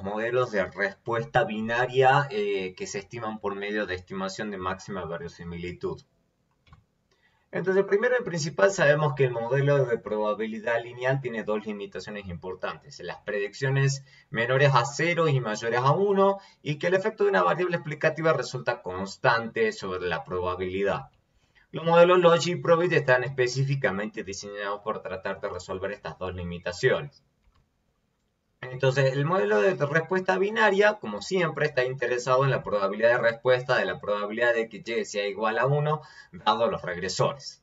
modelos de respuesta binaria que se estiman por medio de estimación de máxima verosimilitud. Entonces, primero y principal, sabemos que el modelo de probabilidad lineal tiene dos limitaciones importantes: las predicciones menores a 0 y mayores a 1, y que el efecto de una variable explicativa resulta constante sobre la probabilidad. Los modelos Logi y Probit están específicamente diseñados por tratar de resolver estas dos limitaciones. Entonces, el modelo de respuesta binaria, como siempre, está interesado en la probabilidad de respuesta de la probabilidad de que y sea igual a 1, dado los regresores.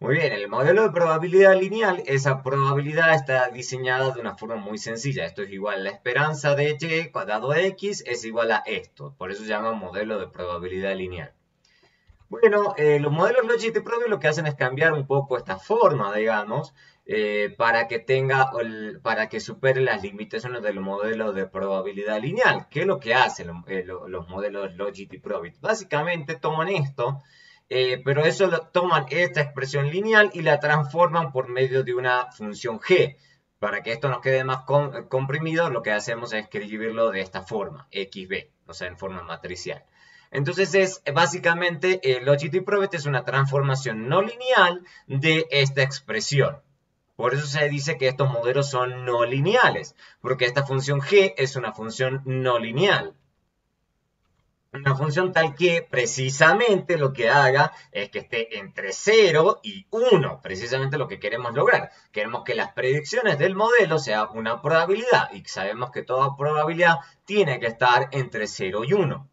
Muy bien, el modelo de probabilidad lineal, esa probabilidad está diseñada de una forma muy sencilla. Esto es igual a la esperanza de y dado x es igual a esto. Por eso se llama modelo de probabilidad lineal. Bueno, los modelos Logi y Probit lo que hacen es cambiar un poco esta forma, digamos, para que supere las limitaciones del modelo de probabilidad lineal. ¿Qué es lo que hacen los modelos Logi y Probit? Básicamente toman esto, pero toman esta expresión lineal y la transforman por medio de una función g. Para que esto nos quede más comprimido, lo que hacemos es escribirlo de esta forma, xb, o sea, en forma matricial. Entonces, básicamente, Logi y Probit es una transformación no lineal de esta expresión. Por eso se dice que estos modelos son no lineales, porque esta función g es una función no lineal. Una función tal que precisamente lo que haga es que esté entre 0 y 1, precisamente lo que queremos lograr. Queremos que las predicciones del modelo sean una probabilidad, y sabemos que toda probabilidad tiene que estar entre 0 y 1.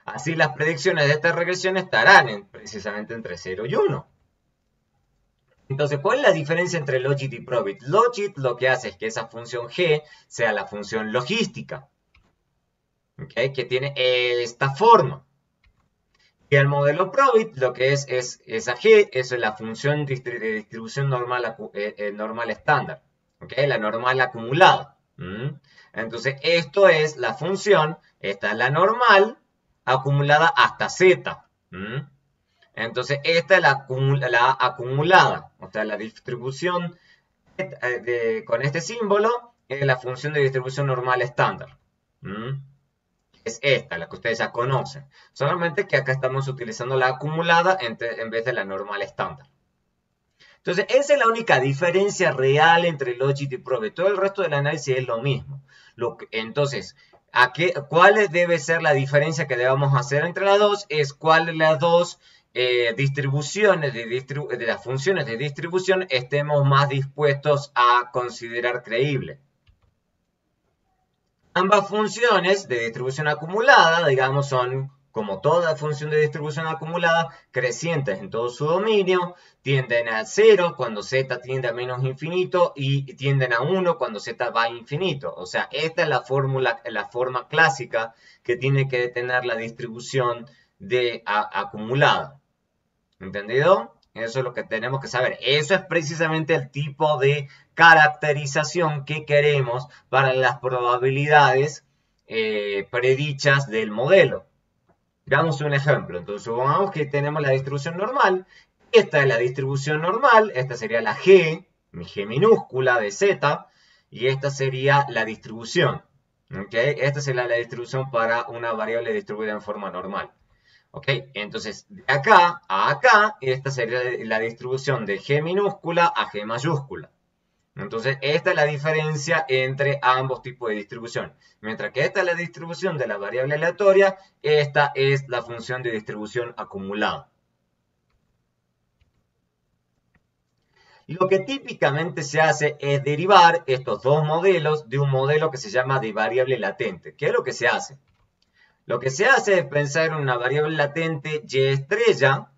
Así las predicciones de esta regresión estarán precisamente entre 0 y 1. Entonces, ¿cuál es la diferencia entre Logit y Probit? Logit lo que hace es que esa función g sea la función logística, ¿okay? Que tiene esta forma. Y el modelo Probit lo que es esa g, eso es la función de distribución normal, normal estándar, ¿okay? La normal acumulada. Entonces, esto es la función, esta es la normal acumulada hasta z. Entonces, esta es la acumulada, o sea, la distribución con este símbolo es la función de distribución normal estándar. Es esta, la que ustedes ya conocen. Solamente que acá estamos utilizando la acumulada en vez de la normal estándar. Entonces, esa es la única diferencia real entre Logit y Probit. Todo el resto del análisis es lo mismo. Entonces, ¿cuál debe ser la diferencia que debamos hacer entre las dos? Es cuál las dos distribuciones de las funciones de distribución estemos más dispuestos a considerar creíble. Ambas funciones de distribución acumulada, digamos, son, como toda función de distribución acumulada, crecientes en todo su dominio, tienden a 0 cuando z tiende a menos infinito y tienden a 1 cuando z va a infinito. O sea, esta es la forma clásica que tiene que tener la distribución acumulada. ¿Entendido? Eso es lo que tenemos que saber. Eso es precisamente el tipo de caracterización que queremos para las probabilidades predichas del modelo. Veamos un ejemplo. Entonces, supongamos que tenemos la distribución normal. Esta es la distribución normal. Esta sería la g, mi g minúscula de z. Y esta sería la distribución. ¿Okay? Esta sería la distribución para una variable distribuida en forma normal. ¿Ok? Entonces, de acá a acá, esta sería la distribución de g minúscula a g mayúscula. Entonces, esta es la diferencia entre ambos tipos de distribución. Mientras que esta es la distribución de la variable aleatoria, esta es la función de distribución acumulada. Lo que típicamente se hace es derivar estos dos modelos de un modelo que se llama de variable latente. ¿Qué es lo que se hace? Lo que se hace es pensar en una variable latente y estrella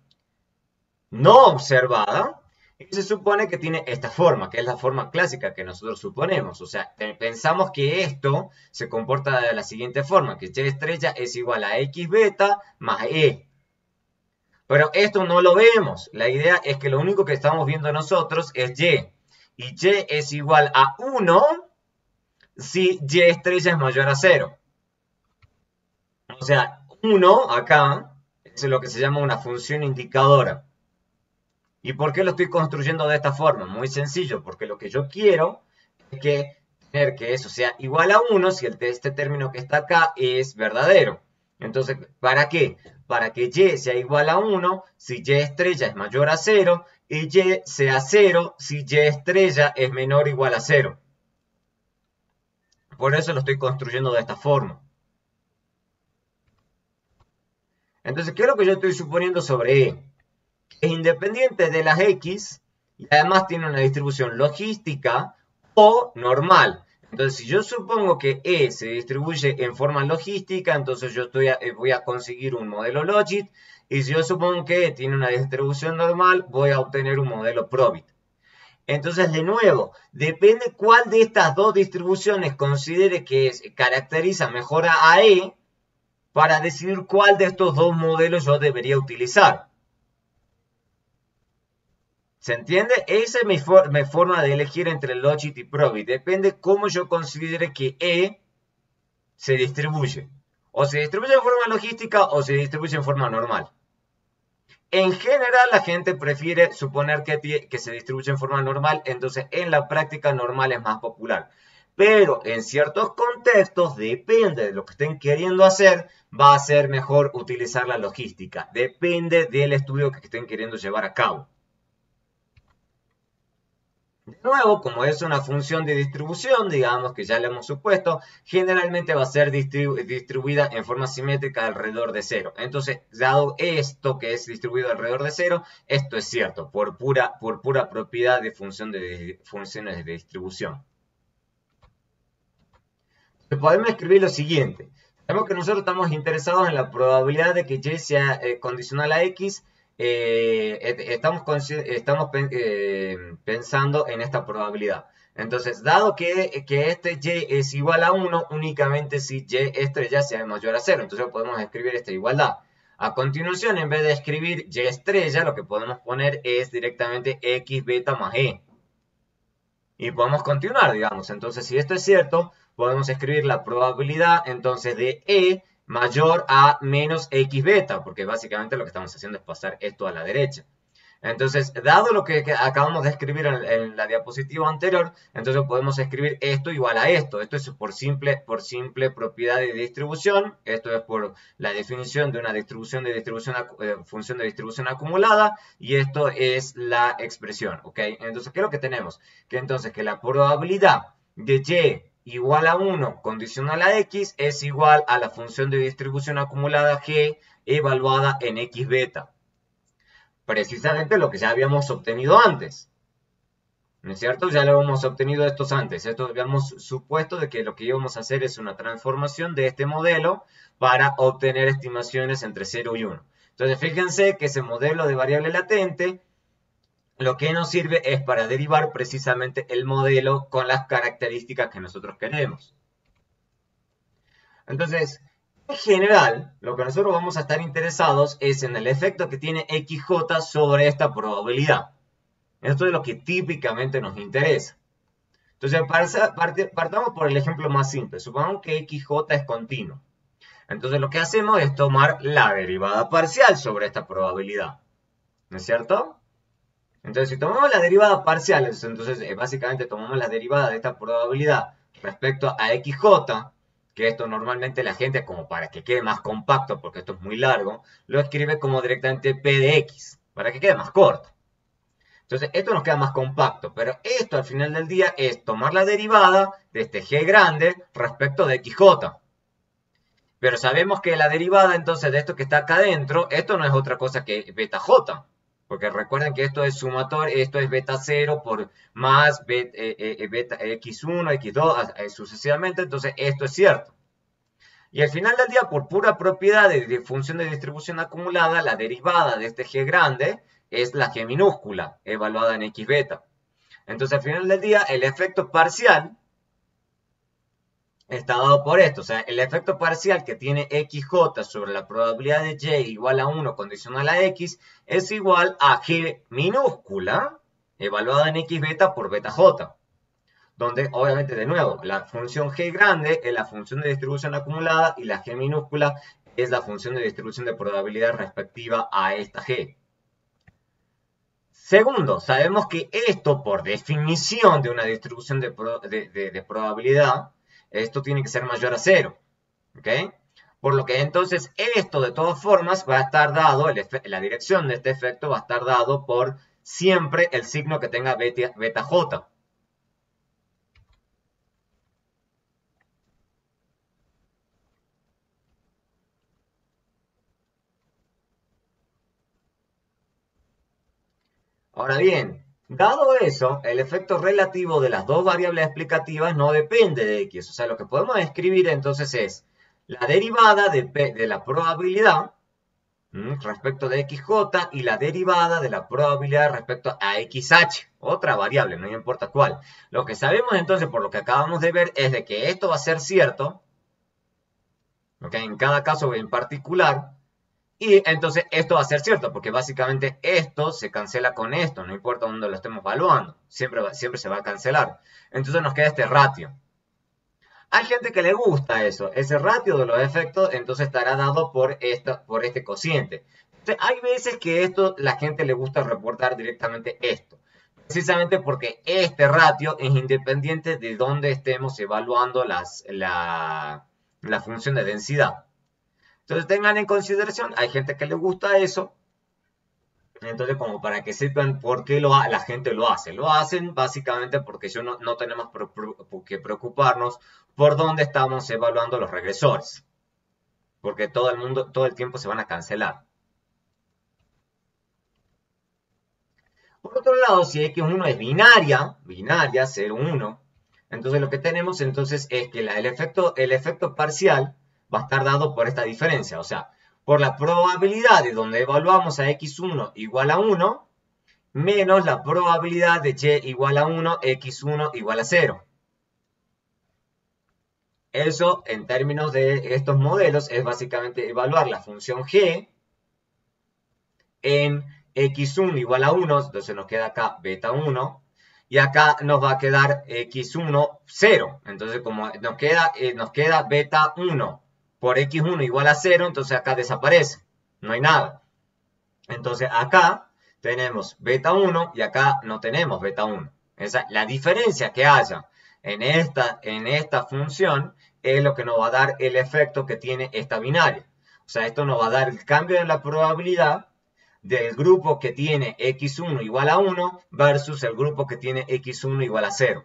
no observada y se supone que tiene esta forma, que es la forma clásica que nosotros suponemos. O sea, pensamos que esto se comporta de la siguiente forma, que y estrella es igual a x beta más e. Pero esto no lo vemos. La idea es que lo único que estamos viendo nosotros es y. Y y es igual a 1 si y estrella es mayor a 0. O sea, 1 acá es lo que se llama una función indicadora. ¿Y por qué lo estoy construyendo de esta forma? Muy sencillo, porque lo que yo quiero es que tener que eso sea igual a 1 si este término que está acá es verdadero. Entonces, ¿para qué? Para que y sea igual a 1 si y estrella es mayor a 0 y y sea 0 si y estrella es menor o igual a 0. Por eso lo estoy construyendo de esta forma. Entonces, ¿qué es lo que yo estoy suponiendo sobre E? Es independiente de las X y además tiene una distribución logística o normal. Entonces, si yo supongo que E se distribuye en forma logística, entonces yo voy a conseguir un modelo logit. Y si yo supongo que E tiene una distribución normal, voy a obtener un modelo probit. Entonces, de nuevo, depende cuál de estas dos distribuciones considere que caracteriza mejor a E para decidir cuál de estos dos modelos yo debería utilizar. ¿Se entiende? Esa es mi forma de elegir entre logit y probit. Depende cómo yo considere que E se distribuye. O se distribuye en forma logística o se distribuye en forma normal. En general, la gente prefiere suponer que se distribuye en forma normal, entonces en la práctica normal es más popular. Pero en ciertos contextos, depende de lo que estén queriendo hacer, va a ser mejor utilizar la logística. Depende del estudio que estén queriendo llevar a cabo. De nuevo, como es una función de distribución, digamos que ya le hemos supuesto, generalmente va a ser distribuida en forma simétrica alrededor de 0. Entonces, dado esto que es distribuido alrededor de 0, esto es cierto, por pura propiedad de funciones de distribución. Podemos escribir lo siguiente. Sabemos que nosotros estamos interesados en la probabilidad de que y sea condicional a x. Estamos pensando en esta probabilidad. Entonces, dado que este y es igual a 1, únicamente si y estrella sea mayor a 0. Entonces podemos escribir esta igualdad. A continuación, en vez de escribir y estrella, lo que podemos poner es directamente x beta más e. Y podemos continuar, digamos. Entonces, si esto es cierto, podemos escribir la probabilidad entonces de E mayor a menos X beta, porque básicamente lo que estamos haciendo es pasar esto a la derecha. Entonces, dado lo que acabamos de escribir en la diapositiva anterior, entonces podemos escribir esto igual a esto. Esto es por simple propiedad de distribución. Esto es por la definición de una función de distribución acumulada. Y esto es la expresión, ¿ok? Entonces, ¿qué es lo que tenemos? Que entonces que la probabilidad de y igual a 1 condicional a x es igual a la función de distribución acumulada g evaluada en x beta. Precisamente lo que ya habíamos obtenido antes. ¿No es cierto? Ya lo hemos obtenido estos antes. Esto habíamos supuesto de que lo que íbamos a hacer es una transformación de este modelo para obtener estimaciones entre 0 y 1. Entonces, fíjense que ese modelo de variable latente lo que nos sirve es para derivar precisamente el modelo con las características que nosotros queremos. Entonces, en general, lo que nosotros vamos a estar interesados es en el efecto que tiene XJ sobre esta probabilidad. Esto es lo que típicamente nos interesa. Entonces, partamos por el ejemplo más simple. Supongamos que XJ es continuo. Entonces, lo que hacemos es tomar la derivada parcial sobre esta probabilidad. ¿No es cierto? Entonces, si tomamos la derivada parcial, entonces básicamente tomamos la derivada de esta probabilidad respecto a XJ, que esto normalmente la gente, como para que quede más compacto, porque esto es muy largo, lo escribe como directamente P de X, para que quede más corto. Entonces, esto nos queda más compacto, pero esto al final del día es tomar la derivada de este G grande respecto de XJ. Pero sabemos que la derivada entonces de esto que está acá adentro, esto no es otra cosa que beta J. Porque recuerden que esto es sumatorio, esto es beta 0 por más beta x1, x2, sucesivamente. Entonces, esto es cierto. Y al final del día, por pura propiedad de función de distribución acumulada, la derivada de este g grande es la g minúscula, evaluada en x beta. Entonces, al final del día, el efecto parcial está dado por esto. O sea, el efecto parcial que tiene XJ sobre la probabilidad de Y igual a 1 condicional a X es igual a G minúscula evaluada en X beta por beta J. Donde, obviamente, de nuevo, la función G grande es la función de distribución acumulada y la G minúscula es la función de distribución de probabilidad respectiva a esta G. Segundo, sabemos que esto, por definición de una distribución de probabilidad, esto tiene que ser mayor a 0. ¿Ok? Por lo que entonces esto de todas formas va a estar dado, la dirección de este efecto va a estar dado por siempre el signo que tenga beta j. Ahora bien, dado eso, el efecto relativo de las dos variables explicativas no depende de x. O sea, lo que podemos escribir entonces es la derivada de la probabilidad respecto de xj y la derivada de la probabilidad respecto a xh, otra variable, no importa cuál. Lo que sabemos entonces, por lo que acabamos de ver, es de que esto va a ser cierto, ¿okay? En cada caso en particular, y entonces esto va a ser cierto, porque básicamente esto se cancela con esto, no importa dónde lo estemos evaluando, siempre se va a cancelar. Entonces nos queda este ratio. Hay gente que le gusta eso, ese ratio de los efectos, entonces estará dado por este cociente. Entonces, hay veces que la gente le gusta reportar directamente esto, precisamente porque este ratio es independiente de dónde estemos evaluando la función de densidad. Entonces tengan en consideración, hay gente que le gusta eso, entonces, como para que sepan por qué la gente lo hace. Lo hacen básicamente porque no tenemos que preocuparnos por dónde estamos evaluando los regresores. Porque todo el tiempo se van a cancelar. Por otro lado, si x1 es binaria 0, 1, entonces lo que tenemos entonces es que el efecto parcial va a estar dado por esta diferencia. O sea, por la probabilidad de donde evaluamos a x1 igual a 1, menos la probabilidad de y igual a 1, x1 igual a 0. Eso, en términos de estos modelos, es básicamente evaluar la función g en x1 igual a 1, entonces nos queda acá beta 1, y acá nos va a quedar x1, 0. Entonces, como nos queda beta 1 por x1 igual a 0, entonces acá desaparece, no hay nada. Entonces acá tenemos beta 1 y acá no tenemos beta 1. La diferencia que haya en esta función es lo que nos va a dar el efecto que tiene esta binaria. O sea, esto nos va a dar el cambio en la probabilidad del grupo que tiene x1 igual a 1 versus el grupo que tiene x1 igual a 0.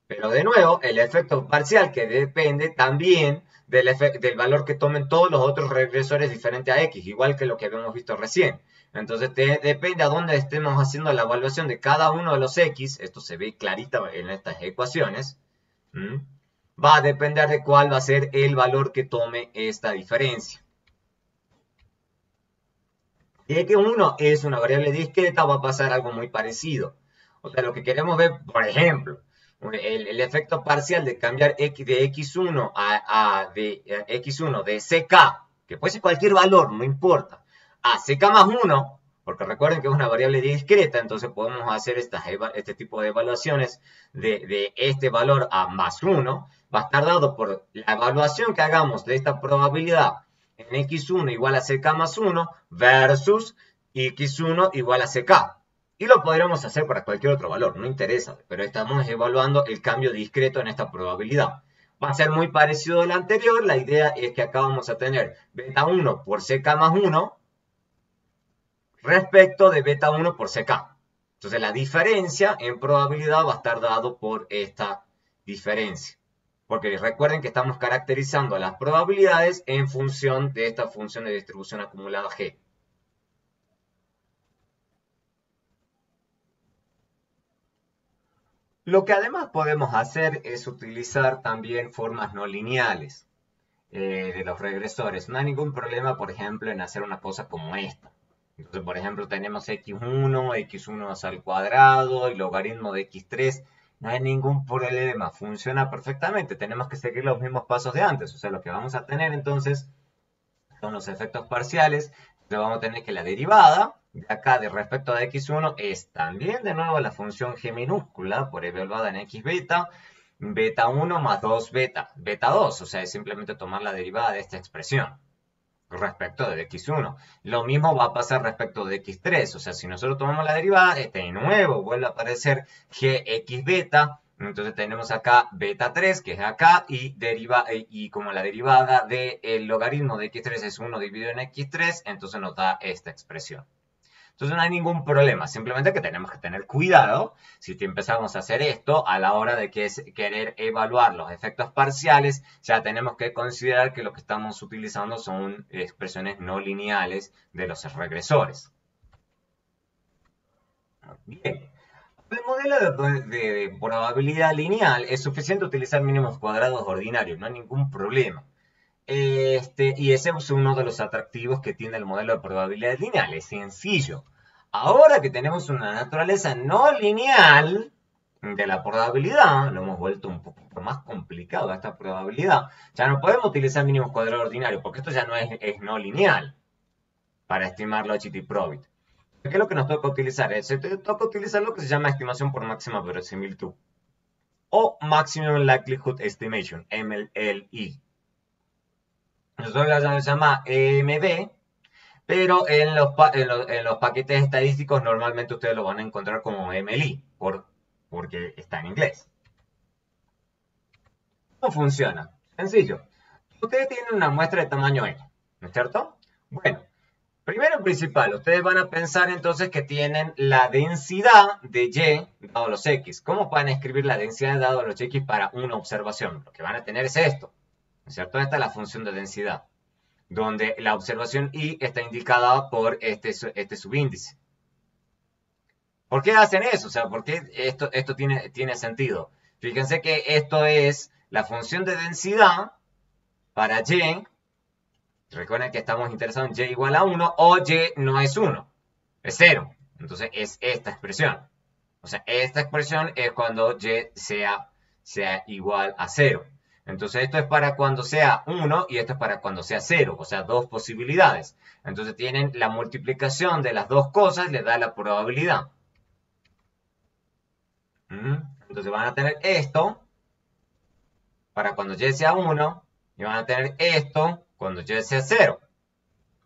Pero de nuevo, el efecto parcial que depende también del valor que tomen todos los otros regresores diferentes a x, igual que lo que habíamos visto recién. Entonces depende a dónde estemos haciendo la evaluación de cada uno de los x, esto se ve clarito en estas ecuaciones, va a depender de cuál va a ser el valor que tome esta diferencia. Si x1 es una variable discreta, va a pasar algo muy parecido. O sea, lo que queremos ver, por ejemplo, el efecto parcial de cambiar de x1 x1 de ck, que puede ser cualquier valor, no importa, a ck más 1, porque recuerden que es una variable discreta, entonces podemos hacer este tipo de evaluaciones de este valor a más 1, va a estar dado por la evaluación que hagamos de esta probabilidad en x1 igual a ck más 1 versus x1 igual a ck. Y lo podríamos hacer para cualquier otro valor, no interesa, pero estamos evaluando el cambio discreto en esta probabilidad. Va a ser muy parecido al anterior, la idea es que acá vamos a tener beta 1 por ck más 1 respecto de beta 1 por ck. Entonces la diferencia en probabilidad va a estar dado por esta diferencia. Porque recuerden que estamos caracterizando las probabilidades en función de esta función de distribución acumulada G. Lo que además podemos hacer es utilizar también formas no lineales de los regresores. No hay ningún problema, por ejemplo, en hacer una cosa como esta. Entonces, por ejemplo, tenemos x1 al cuadrado y logaritmo de x3. No hay ningún problema, funciona perfectamente. Tenemos que seguir los mismos pasos de antes. O sea, lo que vamos a tener entonces son los efectos parciales. Entonces vamos a tener que la derivada de acá de respecto a x1 es también de nuevo la función g minúscula por evaluada en x beta, beta 1 más 2 beta 2, o sea, es simplemente tomar la derivada de esta expresión. respecto de x1. Lo mismo va a pasar respecto de x3. O sea, si nosotros tomamos la derivada, de nuevo vuelve a aparecer gx beta. Entonces tenemos acá beta 3, que es acá, y como la derivada del logaritmo de x3 es 1 dividido en x3, entonces nos da esta expresión. Entonces no hay ningún problema, simplemente que tenemos que tener cuidado si empezamos a hacer esto a la hora de querer evaluar los efectos parciales, ya tenemos que considerar que lo que estamos utilizando son expresiones no lineales de los regresores. Bien. El modelo de probabilidad lineal es suficiente utilizar mínimos cuadrados ordinarios, no hay ningún problema. Y ese es uno de los atractivos que tiene el modelo de probabilidad lineal, es sencillo. Ahora que tenemos una naturaleza no lineal de la probabilidad, lo hemos vuelto un poquito más complicado a esta probabilidad, ya no podemos utilizar mínimos cuadrados ordinarios, porque esto ya no es no lineal para estimar logit y probit. ¿Qué es lo que nos toca utilizar? Se toca utilizar lo que se llama estimación por máxima verosimilitud, o Maximum Likelihood Estimation, MLI. Nosotros la llama EMB, pero en los paquetes estadísticos normalmente ustedes lo van a encontrar como MLI, porque está en inglés. ¿Cómo funciona? Sencillo. Ustedes tienen una muestra de tamaño N, ¿no es cierto? Bueno, primero y principal, ustedes van a pensar entonces que tienen la densidad de Y dado los X. ¿Cómo pueden escribir la densidad dado los X para una observación? Lo que van a tener es esto, ¿no es cierto? Esta es la función de densidad, donde la observación Y está indicada por este subíndice. ¿Por qué hacen eso? O sea, ¿por qué esto tiene sentido? Fíjense que esto es la función de densidad para Y. Recuerden que estamos interesados en Y igual a 1 o Y no es 1, es 0. Entonces es esta expresión. O sea, esta expresión es cuando Y sea igual a 0. Entonces esto es para cuando sea 1 y esto es para cuando sea 0. O sea, dos posibilidades. Entonces tienen la multiplicación de las dos cosas, les da la probabilidad. Entonces van a tener esto para cuando Y sea 1 y van a tener esto cuando Y sea 0.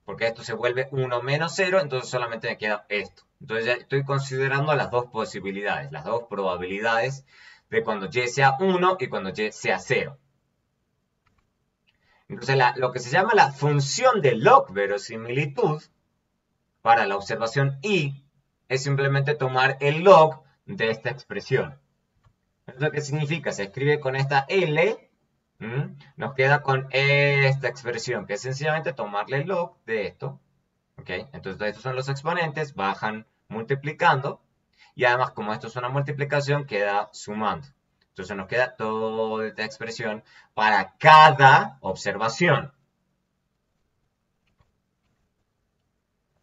Porque esto se vuelve 1 menos 0, entonces solamente me queda esto. Entonces ya estoy considerando las dos posibilidades, las dos probabilidades de cuando Y sea 1 y cuando Y sea 0. Entonces lo que se llama la función de log verosimilitud para la observación Y es simplemente tomar el log de esta expresión. ¿Eso qué significa? Se escribe con esta L, nos queda con esta expresión, que es sencillamente tomarle el log de esto. ¿Okay? Entonces estos son los exponentes, bajan multiplicando, y además como esto es una multiplicación, queda sumando. Entonces nos queda toda esta expresión para cada observación.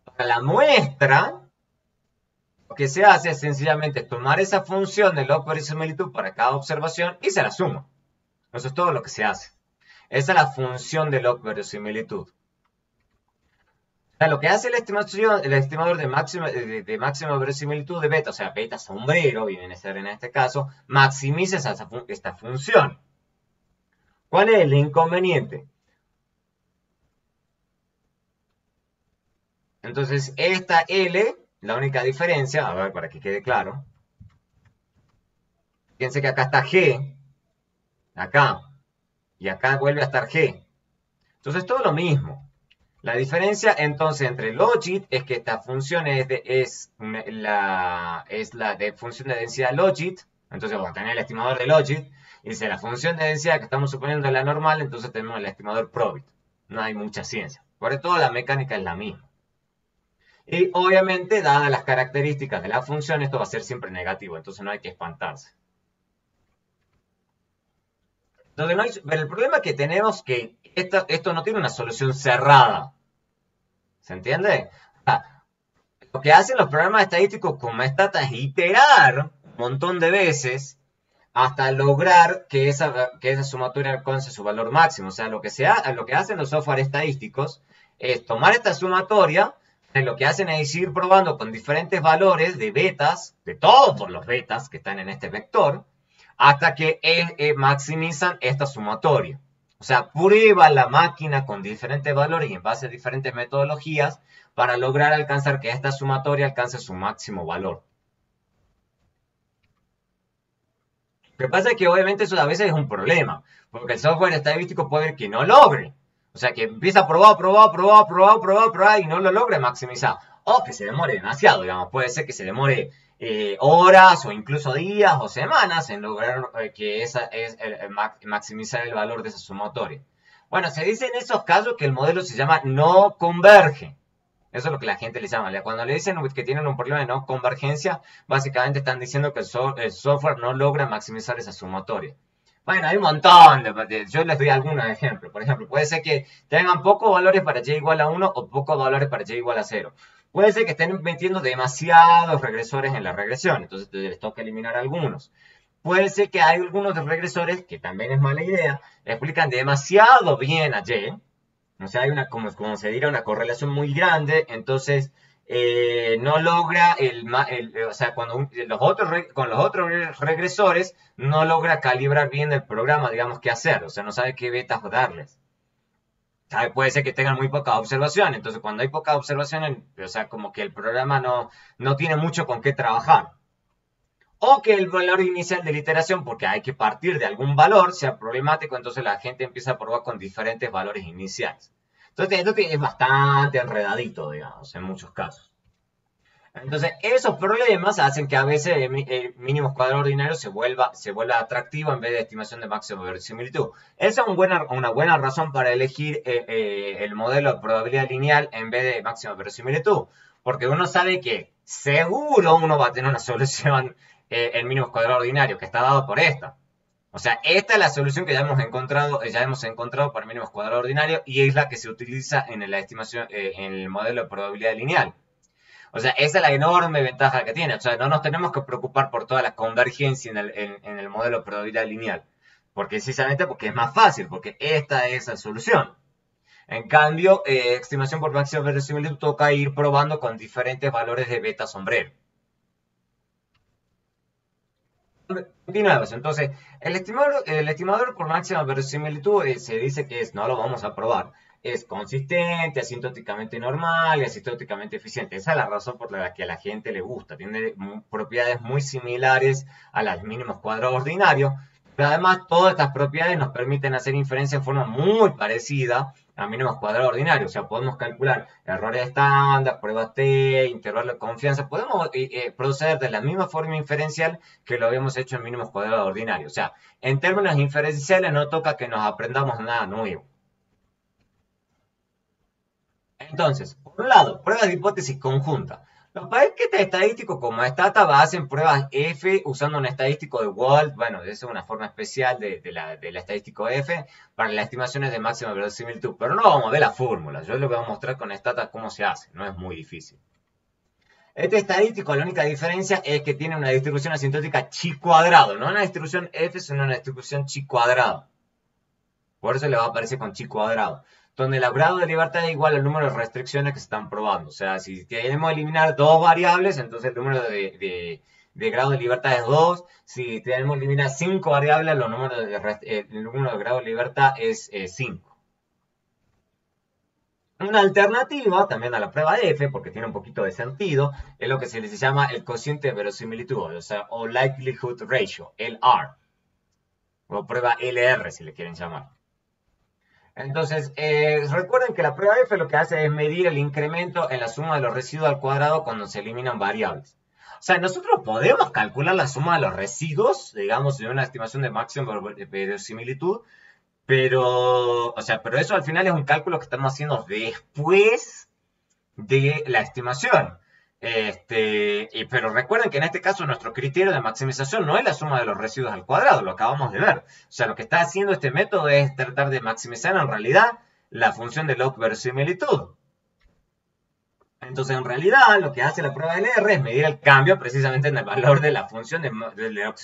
Para la muestra, lo que se hace es sencillamente tomar esa función de log verosimilitud para cada observación y se la suma. Eso es todo lo que se hace. Esa es la función de log verosimilitud. O sea, lo que hace el estimador de máxima verosimilitud de beta, o sea, beta sombrero, viene a ser en este caso, maximiza esta función. ¿Cuál es el inconveniente? Entonces, esta L, la única diferencia, a ver, para que quede claro, fíjense que acá está G, acá, y acá vuelve a estar G. Entonces, todo lo mismo. La diferencia entonces entre logit es que esta función es la de función de densidad logit. Entonces vamos a tener el estimador de logit. Y dice la función de densidad que estamos suponiendo es la normal, entonces tenemos el estimador probit. No hay mucha ciencia. Por eso la mecánica es la misma. Y obviamente, dadas las características de la función, esto va a ser siempre negativo. Entonces no hay que espantarse. Entonces, pero el problema que tenemos es que esto no tiene una solución cerrada. ¿Se entiende? Lo que hacen los programas estadísticos con Stata es iterar un montón de veces hasta lograr que esa sumatoria alcance su valor máximo. O sea, lo que hacen los software estadísticos es tomar esta sumatoria, lo que hacen es ir probando con diferentes valores de betas, de todos los betas que están en este vector, hasta que maximizan esta sumatoria. O sea, prueba la máquina con diferentes valores y en base a diferentes metodologías para lograr alcanzar que esta sumatoria alcance su máximo valor. Lo que pasa es que obviamente eso a veces es un problema, porque el software estadístico puede que no logre. O sea, que empieza a probar y no lo logre maximizar. O que se demore demasiado, digamos. Puede ser que se demore horas o incluso días o semanas en lograr que maximizar el valor de esa sumatoria. Bueno, se dice en esos casos que el modelo se llama no converge. Eso es lo que la gente le llama. Cuando le dicen que tienen un problema de no convergencia, básicamente están diciendo que el software no logra maximizar esa sumatoria. Bueno, hay un montón yo les doy algunos ejemplos. Por ejemplo, puede ser que tengan pocos valores para y igual a 1 o pocos valores para y igual a 0. Puede ser que estén metiendo demasiados regresores en la regresión, entonces les toca eliminar algunos. Puede ser que hay algunos regresores, que también es mala idea, explican demasiado bien a y. O sea, hay como se diga, una correlación muy grande, entonces no logra o sea, con los otros regresores no logra calibrar bien el programa, digamos, qué hacer, o sea, no sabe qué betas darles. Puede ser que tengan muy poca observación, entonces cuando hay poca observación, o sea, como que el programa no tiene mucho con qué trabajar. O que el valor inicial de la iteración, porque hay que partir de algún valor, sea problemático, entonces la gente empieza a probar con diferentes valores iniciales. Entonces esto es bastante enredadito, digamos, en muchos casos. Entonces esos problemas hacen que a veces el mínimo cuadrado ordinario se vuelva atractivo en vez de estimación de máxima verosimilitud. Esa es una buena razón para elegir el modelo de probabilidad lineal en vez de máxima verosimilitud. Porque uno sabe que seguro uno va a tener una solución el mínimo cuadrado ordinario, que está dado por esta. O sea, esta es la solución que ya hemos encontrado para mínimos cuadrados ordinarios y es la que se utiliza en la estimación, en el modelo de probabilidad lineal. O sea, esa es la enorme ventaja que tiene. O sea, no nos tenemos que preocupar por toda la convergencia en el modelo de probabilidad lineal. Precisamente porque es más fácil, porque esta es la solución. En cambio, estimación por máxima verosimilitud toca ir probando con diferentes valores de beta sombrero. Continuamos. Entonces, el estimador por máxima verosimilitud se dice que no lo vamos a probar. Es consistente, asintóticamente normal y asintóticamente eficiente. Esa es la razón por la que a la gente le gusta. Tiene propiedades muy similares a los mínimos cuadrados ordinarios. Pero además, todas estas propiedades nos permiten hacer inferencia en forma muy parecida a mínimos cuadrados ordinarios. O sea, podemos calcular errores estándar, pruebas T, intervalo de confianza. Podemos proceder de la misma forma inferencial que lo habíamos hecho en mínimos cuadrados ordinarios. O sea, en términos inferenciales no toca que nos aprendamos nada nuevo. Entonces, por un lado, pruebas de hipótesis conjunta. Los paquetes estadísticos como Stata hacen pruebas F usando un estadístico de Wald. Bueno, esa es una forma especial del estadístico F para las estimaciones de máxima verosimilitud. Pero no vamos a ver la fórmula. Yo les voy a mostrar con Stata cómo se hace. No es muy difícil. Este estadístico, la única diferencia es que tiene una distribución asintótica chi cuadrado. No una distribución F, sino una distribución chi cuadrado. Por eso le va a aparecer con chi cuadrado. Donde el grado de libertad es igual al número de restricciones que se están probando. O sea, si queremos eliminar dos variables, entonces el número de grado de libertad es 2. Si queremos eliminar 5 variables, el número de grado de libertad es 5. Una alternativa también a la prueba F, porque tiene un poquito de sentido, es lo que se les llama el cociente de verosimilitud, o sea, o likelihood ratio, LR. O prueba LR, si le quieren llamar. Entonces, recuerden que la prueba F lo que hace es medir el incremento en la suma de los residuos al cuadrado cuando se eliminan variables. O sea, nosotros podemos calcular la suma de los residuos, digamos, de una estimación de máxima verosimilitud, pero eso al final es un cálculo que estamos haciendo después de la estimación. Pero recuerden que en este caso nuestro criterio de maximización no es la suma de los residuos al cuadrado, lo acabamos de ver. O sea, lo que está haciendo este método es tratar de maximizar en realidad la función de log verosimilitud. Entonces, en realidad, lo que hace la prueba del R es medir el cambio precisamente en el valor de la función de log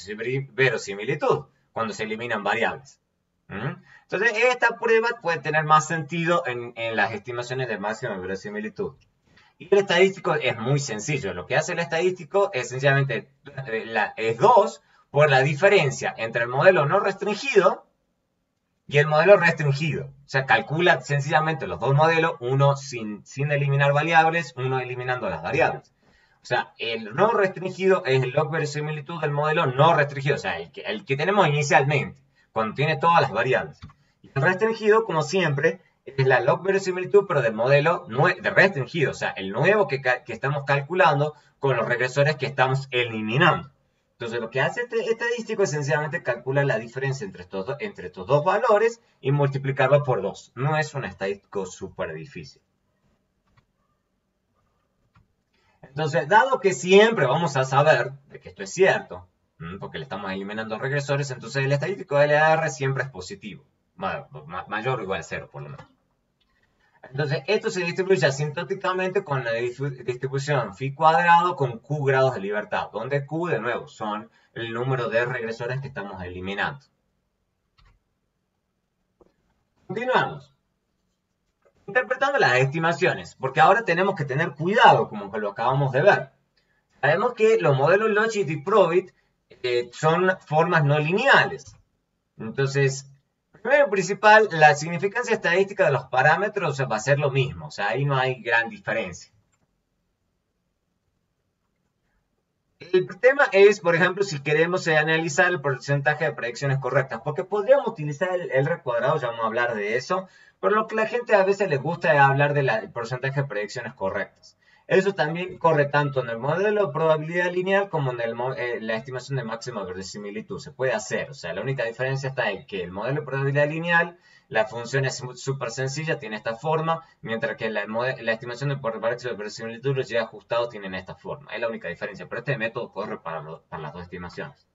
verosimilitud cuando se eliminan variables. Entonces, esta prueba puede tener más sentido en las estimaciones de máxima verosimilitud. Y el estadístico es muy sencillo. Lo que hace el estadístico es sencillamente es 2 por la diferencia entre el modelo no restringido y el modelo restringido. O sea, calcula sencillamente los dos modelos, uno sin eliminar variables, uno eliminando las variables. O sea, el no restringido es el log verosimilitud del modelo no restringido, o sea, el que tenemos inicialmente, cuando tiene todas las variables. Y el restringido, como siempre, es la log verosimilitud, pero del modelo de restringido, o sea, el nuevo que estamos calculando con los regresores que estamos eliminando. Entonces, lo que hace este estadístico es sencillamente calcula la diferencia entre estos dos valores y multiplicarlo por 2. No es un estadístico súper difícil. Entonces, dado que siempre vamos a saber de que esto es cierto, porque le estamos eliminando regresores, entonces el estadístico de LR siempre es positivo. Mayor o igual a 0, por lo menos. Entonces, esto se distribuye asintóticamente con la distribución phi cuadrado con Q grados de libertad, donde Q, de nuevo, son el número de regresores que estamos eliminando. Continuamos. Interpretando las estimaciones, porque ahora tenemos que tener cuidado, como que lo acabamos de ver. Sabemos que los modelos Logit y Probit son formas no lineales. Entonces, primero principal, la significancia estadística de los parámetros va a ser lo mismo, o sea, ahí no hay gran diferencia. El tema es, por ejemplo, si queremos analizar el porcentaje de predicciones correctas, porque podríamos utilizar el R cuadrado, ya vamos a hablar de eso, pero lo que la gente a veces les gusta es hablar del porcentaje de predicciones correctas. Eso también corre tanto en el modelo de probabilidad lineal como en la estimación de máxima verosimilitud. Se puede hacer, o sea, la única diferencia está en que el modelo de probabilidad lineal, la función es súper sencilla, tiene esta forma, mientras que la estimación de máxima verosimilitud, los y ajustados tienen esta forma. Es la única diferencia, pero este método corre para las dos estimaciones.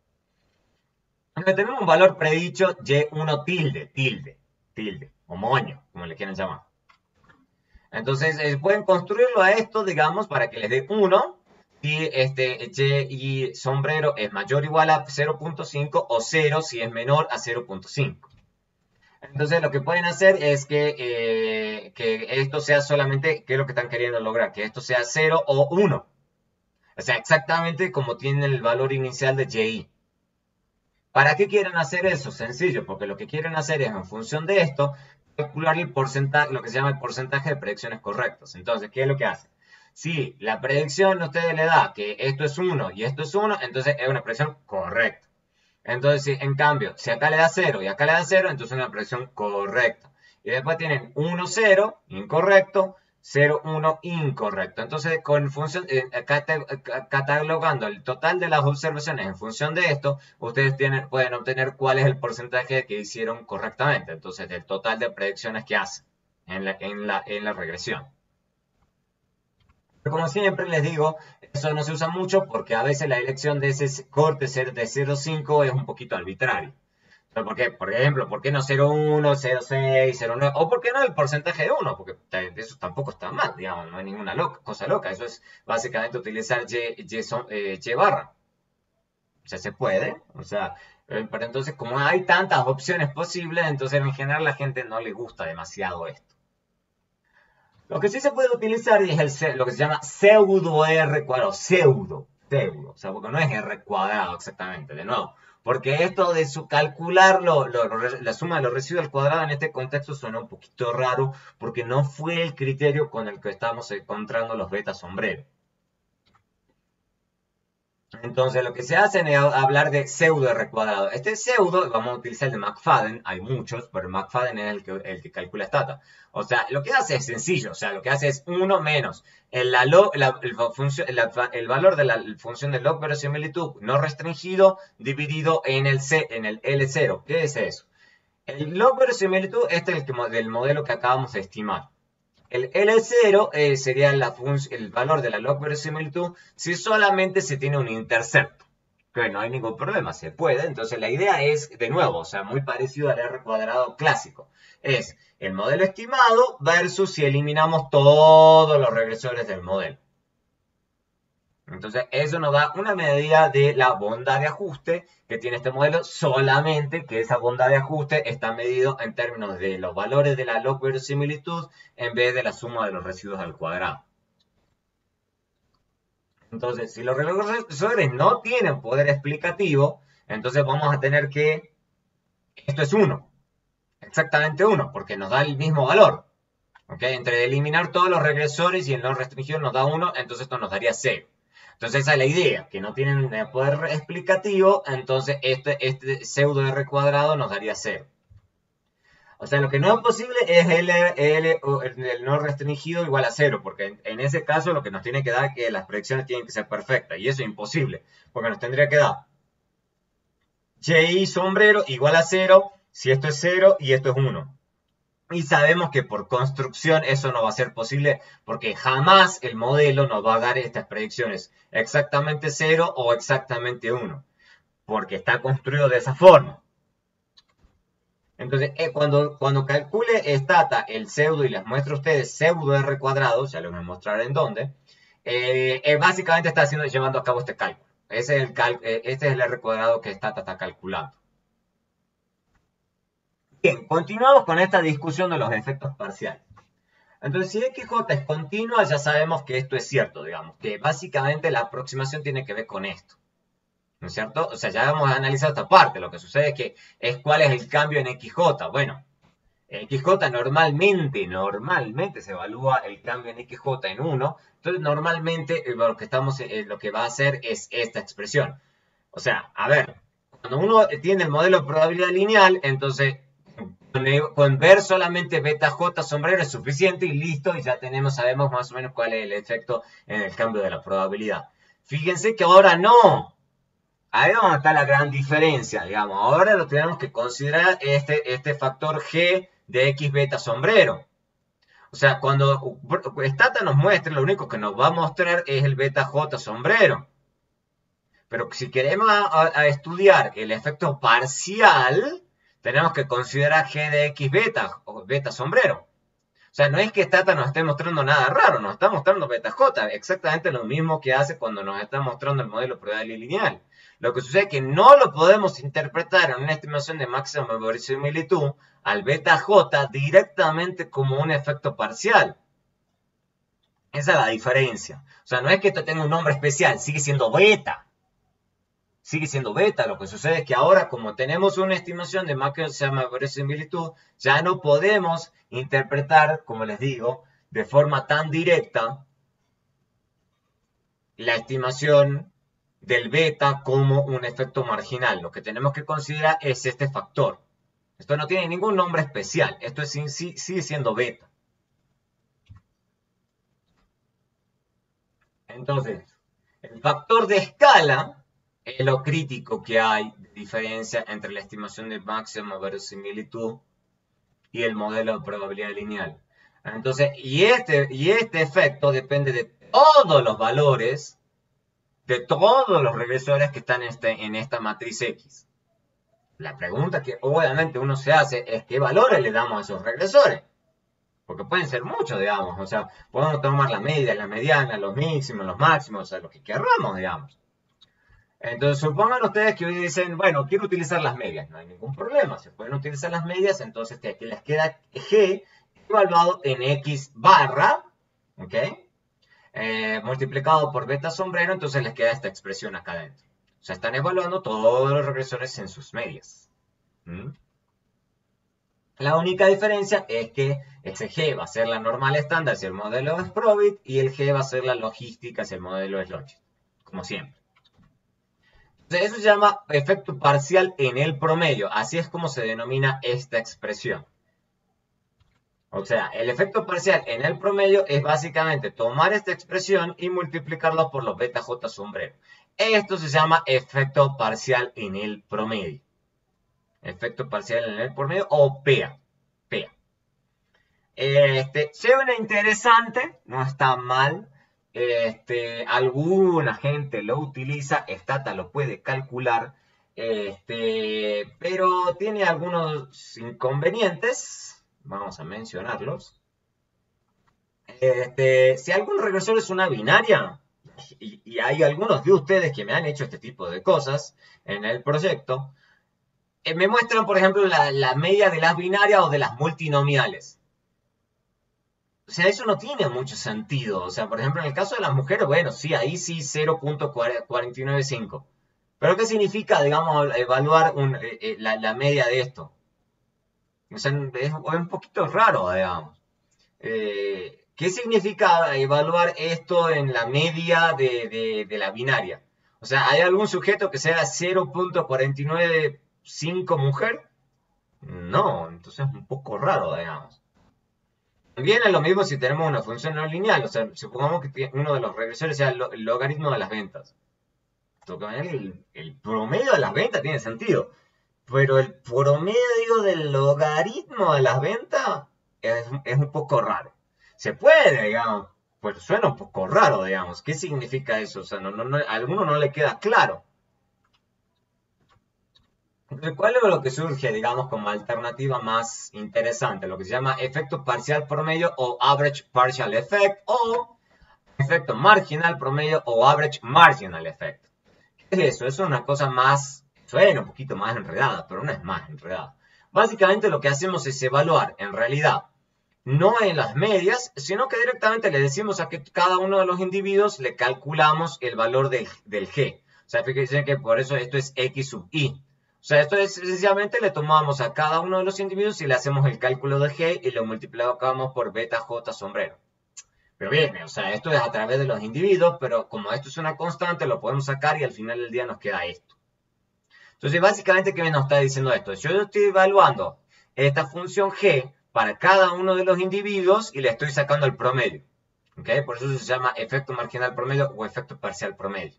Aunque tenemos un valor predicho y1 tilde, o moño, como le quieran llamar. Entonces, pueden construirlo a esto, digamos, para que les dé 1, si y sombrero es mayor o igual a 0.5 o 0 si es menor a 0.5. Entonces, lo que pueden hacer es que esto sea solamente, ¿qué es lo que están queriendo lograr? Que esto sea 0 o 1. O sea, exactamente como tiene el valor inicial de y. ¿Para qué quieren hacer eso? Sencillo, porque lo que quieren hacer es, en función de esto, calcular el porcentaje, lo que se llama el porcentaje de predicciones correctas. Entonces, ¿qué es lo que hace? Si la predicción a ustedes le da que esto es 1 y esto es 1, entonces es una predicción correcta. Entonces, si, en cambio, si acá le da 0 y acá le da 0, entonces es una predicción correcta. Y después tienen 1, 0, incorrecto, 0, 1, incorrecto. Entonces, con función, catalogando el total de las observaciones en función de esto, ustedes pueden obtener cuál es el porcentaje que hicieron correctamente. Entonces, del total de predicciones que hacen en la regresión. Pero como siempre les digo, eso no se usa mucho porque a veces la elección de ese corte de 0,5 es un poquito arbitrario. ¿Por qué? Por ejemplo, ¿por qué no 0,1, 0,6, 0,9? O ¿por qué no el porcentaje de 1? Porque eso tampoco está mal, digamos, no hay ninguna cosa loca. Eso es básicamente utilizar y barra. O sea, se puede. O sea, pero entonces, como hay tantas opciones posibles, entonces en general a la gente no le gusta demasiado esto. Lo que sí se puede utilizar es lo que se llama pseudo R cuadrado. Pseudo. O sea, porque no es R cuadrado exactamente, de nuevo. Porque esto de calcular la suma de los residuos al cuadrado en este contexto suena un poquito raro, porque no fue el criterio con el que estamos encontrando los beta sombreros. Entonces, lo que se hace es hablar de pseudo R cuadrado. Este pseudo, vamos a utilizar el de McFadden, hay muchos, pero el McFadden es el que calcula esta data. O sea, lo que hace es sencillo, o sea, lo que hace es 1 menos el valor de la función de log verosimilitud no restringido dividido en el L0. ¿Qué es eso? El log verosimilitud este es del modelo que acabamos de estimar. El L0 sería el valor de la log verosimilitud si solamente se tiene un intercepto. Que no hay ningún problema, se puede. Entonces la idea es, de nuevo, o sea, muy parecido al R cuadrado clásico. Es el modelo estimado versus si eliminamos todos los regresores del modelo. Entonces eso nos da una medida de la bondad de ajuste que tiene este modelo, solamente que esa bondad de ajuste está medido en términos de los valores de la log verosimilitud en vez de la suma de los residuos al cuadrado. Entonces, si los regresores no tienen poder explicativo, entonces vamos a tener que esto es 1. Exactamente 1, porque nos da el mismo valor. ¿Ok? Entre eliminar todos los regresores y el no restringido nos da 1, entonces esto nos daría 0. Entonces esa es la idea, que no tienen poder explicativo, entonces este pseudo R cuadrado nos daría 0. O sea, lo que no es posible es el no restringido igual a 0, porque en ese caso lo que nos tiene que dar es que las predicciones tienen que ser perfectas, y eso es imposible, porque nos tendría que dar y sombrero igual a 0, si esto es 0 y esto es 1. Y sabemos que por construcción eso no va a ser posible porque jamás el modelo nos va a dar estas predicciones exactamente 0 o exactamente 1, porque está construido de esa forma. Entonces, cuando calcule Stata el pseudo y les muestro a ustedes pseudo R cuadrado, ya les voy a mostrar en dónde, básicamente está llevando a cabo este cálculo. Este es el R cuadrado que Stata está calculando. Bien, continuamos con esta discusión de los efectos parciales. Entonces, si XJ es continua, ya sabemos que esto es cierto, digamos, que básicamente la aproximación tiene que ver con esto, ¿no es cierto? O sea, ya hemos analizado esta parte, lo que sucede es cuál es el cambio en XJ. Bueno, en XJ normalmente se evalúa el cambio en XJ en 1, entonces normalmente lo que va a hacer es esta expresión. O sea, a ver, cuando uno tiene el modelo de probabilidad lineal, entonces con ver solamente beta J sombrero es suficiente y listo, y ya sabemos más o menos cuál es el efecto en el cambio de la probabilidad. Fíjense que ahora no. Ahí es donde está la gran diferencia, digamos. Ahora lo tenemos que considerar este factor G de X beta sombrero. O sea, cuando Stata nos muestre, lo único que nos va a mostrar es el beta J sombrero. Pero si queremos estudiar el efecto parcial, tenemos que considerar G de X beta, o beta sombrero. O sea, no es que Stata nos esté mostrando nada raro, nos está mostrando beta J, exactamente lo mismo que hace cuando nos está mostrando el modelo probabilidad lineal. Lo que sucede es que no lo podemos interpretar en una estimación de máxima verosimilitud al beta J directamente como un efecto parcial. Esa es la diferencia. O sea, no es que esto tenga un nombre especial, sigue siendo beta. Sigue siendo beta. Lo que sucede es que ahora, como tenemos una estimación de máxima verosimilitud, ya no podemos interpretar, como les digo, de forma tan directa la estimación del beta como un efecto marginal. Lo que tenemos que considerar es este factor. Esto no tiene ningún nombre especial. Esto sigue siendo beta. Entonces, el factor de escala es lo crítico que hay de diferencia entre la estimación de máxima verosimilitud y el modelo de probabilidad lineal. Entonces, y este efecto depende de todos los valores, de todos los regresores que están en esta matriz X. La pregunta que obviamente uno se hace es qué valores le damos a esos regresores. Porque pueden ser muchos, digamos. O sea, podemos tomar la media, la mediana, los mínimos, los máximos, o sea, lo que queramos, digamos. Entonces, supongan ustedes que hoy dicen, bueno, quiero utilizar las medias. No hay ningún problema. Se pueden utilizar las medias, entonces aquí les queda G evaluado en X barra, ¿ok? Multiplicado por beta sombrero, entonces les queda esta expresión acá adentro. O sea, están evaluando todos los regresores en sus medias. ¿Mm? La única diferencia es que ese G va a ser la normal estándar si el modelo es Probit y el G va a ser la logística si el modelo es Logit, como siempre. Entonces, eso se llama efecto parcial en el promedio. Así es como se denomina esta expresión. O sea, el efecto parcial en el promedio es básicamente tomar esta expresión y multiplicarla por los beta J sombrero. Esto se llama efecto parcial en el promedio. Efecto parcial en el promedio o PA. PA. Suena interesante, no está mal. Alguna gente lo utiliza, Stata lo puede calcular, pero tiene algunos inconvenientes. Vamos a mencionarlos. Si algún regresor es una binaria, y hay algunos de ustedes que me han hecho este tipo de cosas en el proyecto, me muestran, por ejemplo, la media de las binarias o de las multinomiales. O sea, eso no tiene mucho sentido. O sea, por ejemplo, en el caso de las mujeres, bueno, sí, ahí sí 0.495. Pero ¿qué significa, digamos, evaluar la media de esto? O sea, es un poquito raro, digamos. ¿Qué significa evaluar esto en la media de la binaria? O sea, ¿hay algún sujeto que sea 0.495 mujer? No, entonces es un poco raro, digamos. También es lo mismo si tenemos una función no lineal, o sea, supongamos que uno de los regresores sea el logaritmo de las ventas. El promedio de las ventas tiene sentido, pero el promedio del logaritmo de las ventas es un poco raro. Se puede, digamos, pues suena un poco raro, digamos. ¿Qué significa eso? O sea, a alguno no le queda claro. Entonces, ¿cuál es lo que surge, digamos, como alternativa más interesante? Lo que se llama efecto parcial promedio o average partial effect o efecto marginal promedio o average marginal effect. ¿Qué es eso? Es una cosa más, suena un poquito más enredada, pero no es más enredada. Básicamente lo que hacemos es evaluar, en realidad, no en las medias, sino que directamente le decimos a que cada uno de los individuos le calculamos el valor del G. O sea, fíjense que por eso esto es X sub I. O sea, esto es sencillamente le tomamos a cada uno de los individuos y le hacemos el cálculo de G y lo multiplicamos por beta J sombrero. Pero bien, o sea, esto es a través de los individuos, pero como esto es una constante, lo podemos sacar y al final del día nos queda esto. Entonces, básicamente, ¿qué nos está diciendo esto? Yo estoy evaluando esta función G para cada uno de los individuos y le estoy sacando el promedio. ¿Okay? Por eso se llama efecto marginal promedio o efecto parcial promedio.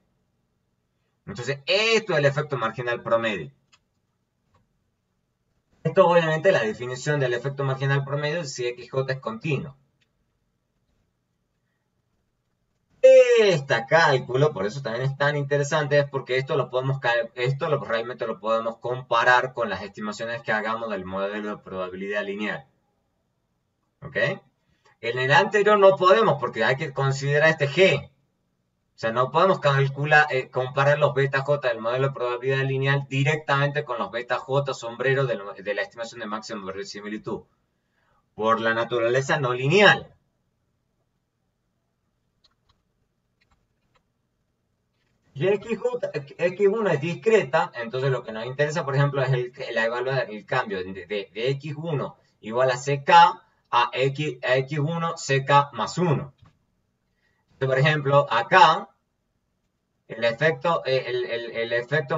Entonces, esto es el efecto marginal promedio. Esto, obviamente, la definición del efecto marginal promedio es si XJ es continuo. Este cálculo, por eso también es tan interesante, es porque realmente lo podemos comparar con las estimaciones que hagamos del modelo de probabilidad lineal. ¿Ok? En el anterior no podemos porque hay que considerar este G. O sea, no podemos comparar los beta J del modelo de probabilidad lineal directamente con los beta J sombrero de la estimación de máxima verosimilitud. Por la naturaleza no lineal. Y X1 es discreta, entonces lo que nos interesa, por ejemplo, es evaluar el cambio de X1 igual a CK a X1 CK más 1. Entonces, por ejemplo, acá el efecto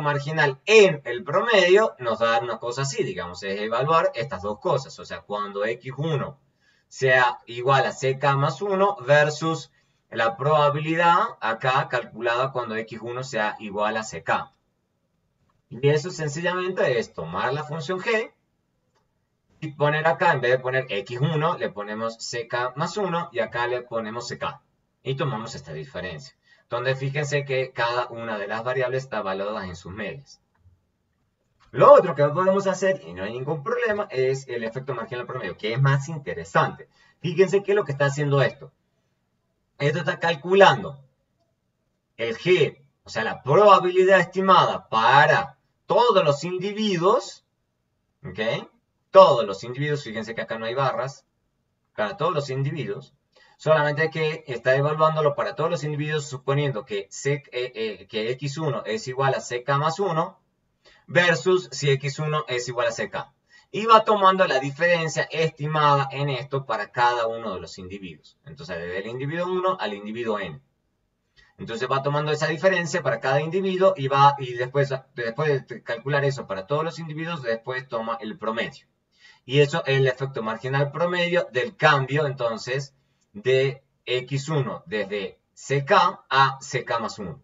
marginal en el promedio nos da una cosa así, digamos, es evaluar estas dos cosas. O sea, cuando X1 sea igual a CK más 1 versus la probabilidad acá calculada cuando X1 sea igual a CK. Y eso sencillamente es tomar la función G y poner acá, en vez de poner X1, le ponemos CK más 1 y acá le ponemos CK. Y tomamos esta diferencia. Donde fíjense que cada una de las variables está evaluada en sus medias. Lo otro que podemos hacer, y no hay ningún problema, es el efecto marginal promedio, que es más interesante. Fíjense qué es lo que está haciendo esto. Esto está calculando el G, o sea, la probabilidad estimada para todos los individuos, ¿ok? Todos los individuos, fíjense que acá no hay barras, para todos los individuos, solamente que está evaluándolo para todos los individuos suponiendo que X1 es igual a CK más 1 versus si X1 es igual a CK. Y va tomando la diferencia estimada en esto para cada uno de los individuos. Entonces, desde el individuo 1 al individuo n. Entonces va tomando esa diferencia para cada individuo y después de calcular eso para todos los individuos, después toma el promedio. Y eso es el efecto marginal promedio del cambio, entonces, de X1 desde CK a CK más 1.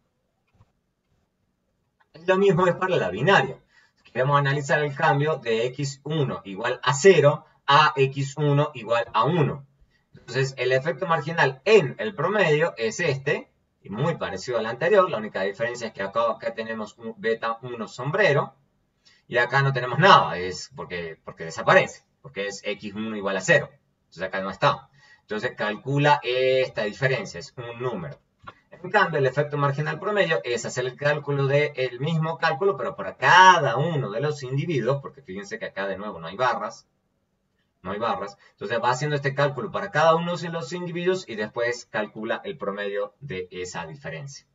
Lo mismo es para la binaria. Queremos analizar el cambio de X1 igual a 0 a X1 igual a 1. Entonces, el efecto marginal en el promedio es este, y muy parecido al anterior. La única diferencia es que acá tenemos un beta 1 sombrero, y acá no tenemos nada, es porque desaparece, porque es X1 igual a 0. Entonces acá no está. Entonces calcula esta diferencia, es un número. En cambio, el efecto marginal promedio es hacer el cálculo del mismo cálculo, pero para cada uno de los individuos, porque fíjense que acá de nuevo no hay barras. No hay barras. Entonces va haciendo este cálculo para cada uno de los individuos y después calcula el promedio de esa diferencia.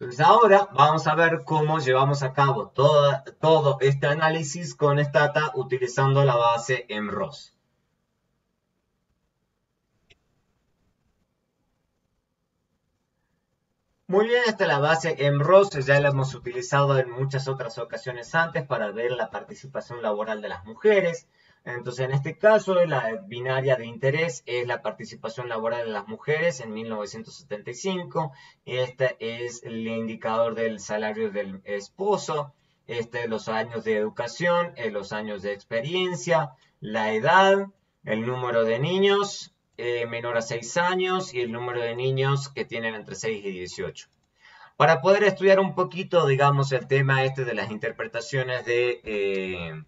Entonces ahora vamos a ver cómo llevamos a cabo todo este análisis con Stata utilizando la base MROS. Muy bien, esta es la base MROS, ya la hemos utilizado en muchas otras ocasiones antes para ver la participación laboral de las mujeres. Entonces, en este caso, la binaria de interés es la participación laboral de las mujeres en 1975. Este es el indicador del salario del esposo. Los años de educación, los años de experiencia, la edad, el número de niños menor a 6 años y el número de niños que tienen entre 6 y 18. Para poder estudiar un poquito, digamos, el tema de las interpretaciones de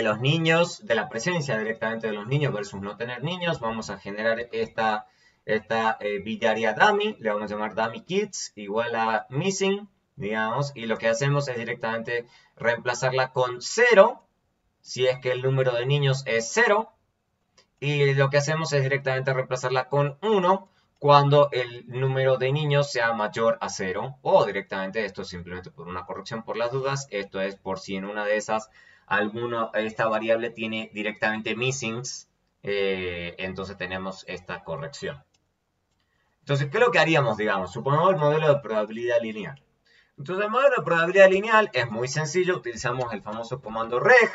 los niños, de la presencia directamente de los niños versus no tener niños, vamos a generar esta binaria dummy, le vamos a llamar dummy kids, igual a missing, digamos, y lo que hacemos es directamente reemplazarla con 0, si es que el número de niños es 0, y lo que hacemos es directamente reemplazarla con 1 cuando el número de niños sea mayor a 0, o directamente, esto es simplemente por una corrección por las dudas, esto es por si en una de esas esta variable tiene directamente missings, entonces tenemos esta corrección. Entonces, ¿qué es lo que haríamos, digamos? Supongamos el modelo de probabilidad lineal. Entonces, el modelo de probabilidad lineal es muy sencillo, utilizamos el famoso comando reg,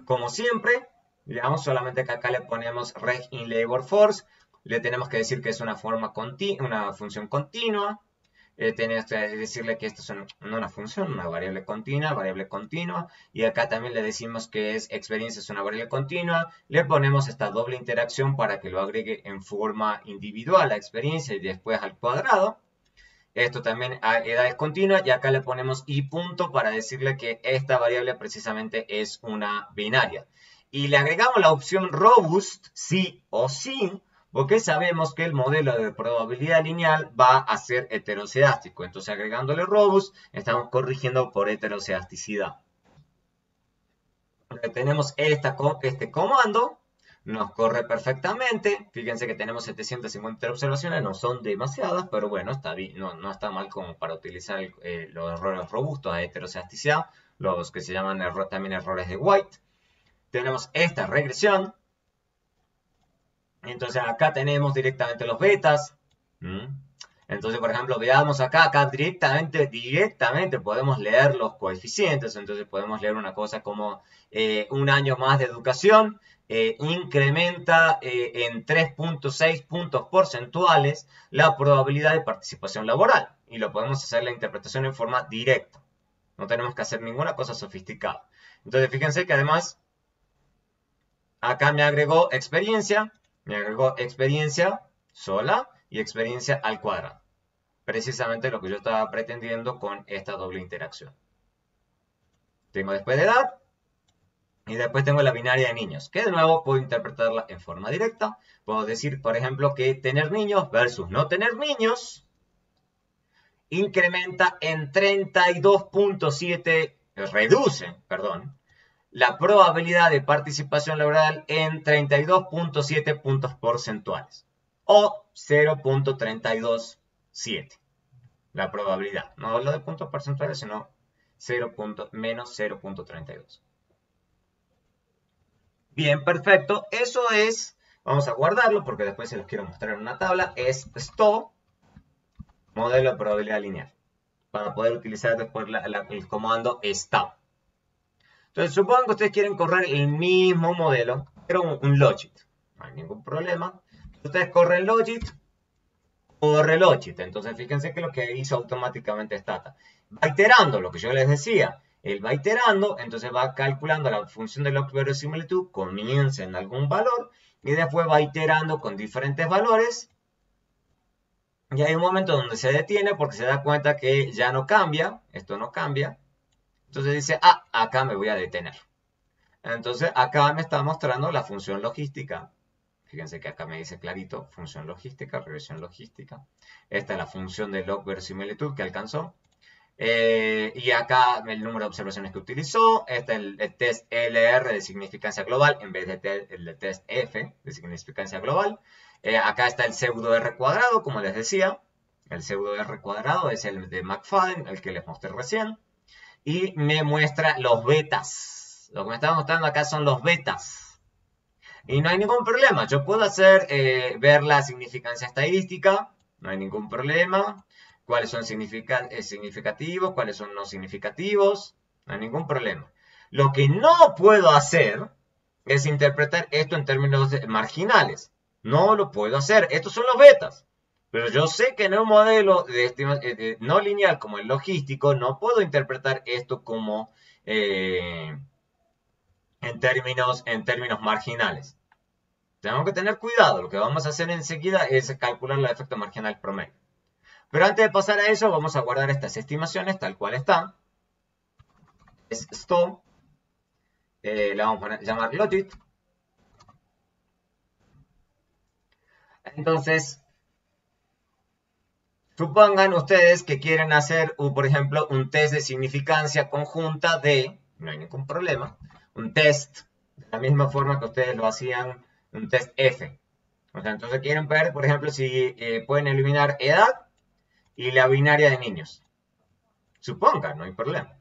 como siempre, digamos, solamente que acá le ponemos reg in labor force, le tenemos que decir que es una función continua, tenemos que decirle que esto es no una función, una variable continua, y acá también le decimos que experiencia es una variable continua, le ponemos esta doble interacción para que lo agregue en forma individual a experiencia y después al cuadrado. Esto también edad es continua y acá le ponemos i punto para decirle que esta variable precisamente es una binaria. Y le agregamos la opción robust, sí o sí, porque sabemos que el modelo de probabilidad lineal va a ser heterocedástico. Entonces agregándole robust estamos corrigiendo por heterocedasticidad. Tenemos este comando. Nos corre perfectamente. Fíjense que tenemos 750 observaciones, no son demasiadas, pero bueno, está bien, no está mal como para utilizar los errores robustos a heterocedasticidad, los que se llaman también errores de White. Tenemos esta regresión. Entonces acá tenemos directamente los betas. Entonces, por ejemplo, veamos acá directamente podemos leer los coeficientes. Entonces podemos leer una cosa como un año más de educación incrementa en 3.6 puntos porcentuales la probabilidad de participación laboral. Y lo podemos hacer la interpretación en forma directa. No tenemos que hacer ninguna cosa sofisticada. Entonces, fíjense que además acá me agregó experiencia sola y experiencia al cuadrado. Precisamente lo que yo estaba pretendiendo con esta doble interacción. Tengo después de edad y después tengo la binaria de niños, que de nuevo puedo interpretarla en forma directa. Puedo decir, por ejemplo, que tener niños versus no tener niños incrementa en 32.7, reduce, perdón, la probabilidad de participación laboral en 32.7 puntos porcentuales o 0.327 la probabilidad, no lo de puntos porcentuales, sino menos 0.32. Bien, perfecto, eso es, vamos a guardarlo porque después se los quiero mostrar en una tabla, es STO, modelo de probabilidad lineal, para poder utilizar después el comando STAB. Entonces, supongan que ustedes quieren correr el mismo modelo, pero un logit. No hay ningún problema. Ustedes corren logit, corre logit. Entonces, fíjense que lo que hizo automáticamente Stata. Va iterando, lo que yo les decía. Él va iterando, entonces va calculando la función de log verosimilitud, comienza en algún valor, y después va iterando con diferentes valores. Y hay un momento donde se detiene porque se da cuenta que ya no cambia, esto no cambia. Entonces dice, acá me voy a detener. Entonces acá me está mostrando la función logística. Fíjense que acá me dice clarito, función logística, regresión logística. Esta es la función de log verosimilitud que alcanzó. Y acá el número de observaciones que utilizó. Este es el test LR de significancia global en vez de el test F de significancia global. Acá está el pseudo R cuadrado, como les decía. El pseudo R cuadrado es el de McFadden, el que les mostré recién. Y me muestra los betas. Lo que me está mostrando acá son los betas. Y no hay ningún problema. Yo puedo ver la significancia estadística. No hay ningún problema. Cuáles son significativos, cuáles son no significativos. No hay ningún problema. Lo que no puedo hacer es interpretar esto en términos marginales. No lo puedo hacer. Estos son los betas. Pero yo sé que en un modelo no lineal como el logístico no puedo interpretar esto como en términos marginales. Tenemos que tener cuidado. Lo que vamos a hacer enseguida es calcular el efecto marginal promedio. Pero antes de pasar a eso, vamos a guardar estas estimaciones tal cual están. Es STO. Le vamos a llamar logit. Entonces, supongan ustedes que quieren hacer, por ejemplo, un test de significancia conjunta de, no hay ningún problema, un test de la misma forma que ustedes lo hacían, un test F. O sea, entonces quieren ver, por ejemplo, si pueden eliminar edad y la binaria de niños. Supongan, no hay problema.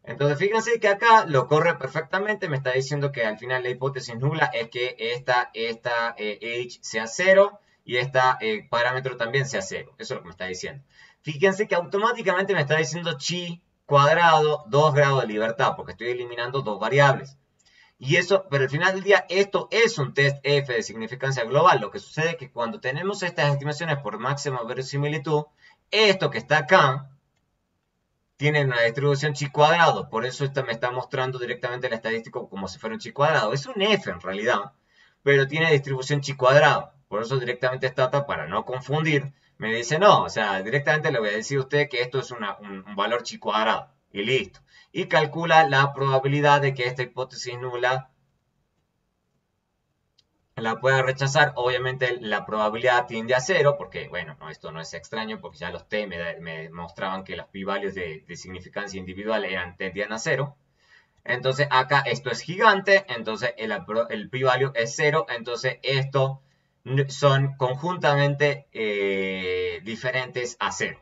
Entonces, fíjense que acá lo corre perfectamente. Me está diciendo que al final la hipótesis nula es que esta H sea 0 y este parámetro también sea 0. Eso es lo que me está diciendo. Fíjense que automáticamente me está diciendo chi cuadrado 2 grados de libertad, porque estoy eliminando dos variables. Y eso, pero al final del día, esto es un test F de significancia global. Lo que sucede es que cuando tenemos estas estimaciones por máxima verosimilitud, esto que está acá tiene una distribución chi cuadrado. Por eso me está mostrando directamente el estadístico como si fuera un chi cuadrado. Es un F en realidad, pero tiene distribución chi cuadrado. Por eso directamente Stata, para no confundir, me dice no. O sea, directamente le voy a decir a usted que esto es un valor chi cuadrado. Y listo. Y calcula la probabilidad de que esta hipótesis nula la pueda rechazar. Obviamente la probabilidad tiende a 0, porque, bueno, esto no es extraño, porque ya los T me mostraban que los p-values de significancia individual tendían a 0. Entonces acá esto es gigante, entonces el p-value es 0, entonces estos son conjuntamente diferentes a 0.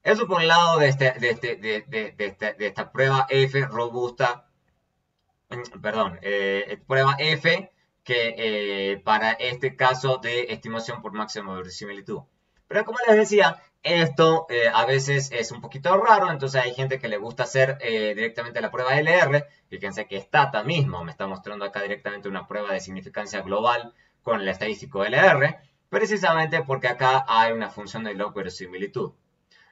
Eso por el lado de esta prueba F robusta, perdón, prueba F que para este caso de estimación por máxima verosimilitud. Pero como les decía, esto a veces es un poquito raro, entonces hay gente que le gusta hacer directamente la prueba LR. Fíjense que Stata mismo me está mostrando acá directamente una prueba de significancia global con el estadístico LR, precisamente porque acá hay una función de log verosimilitud.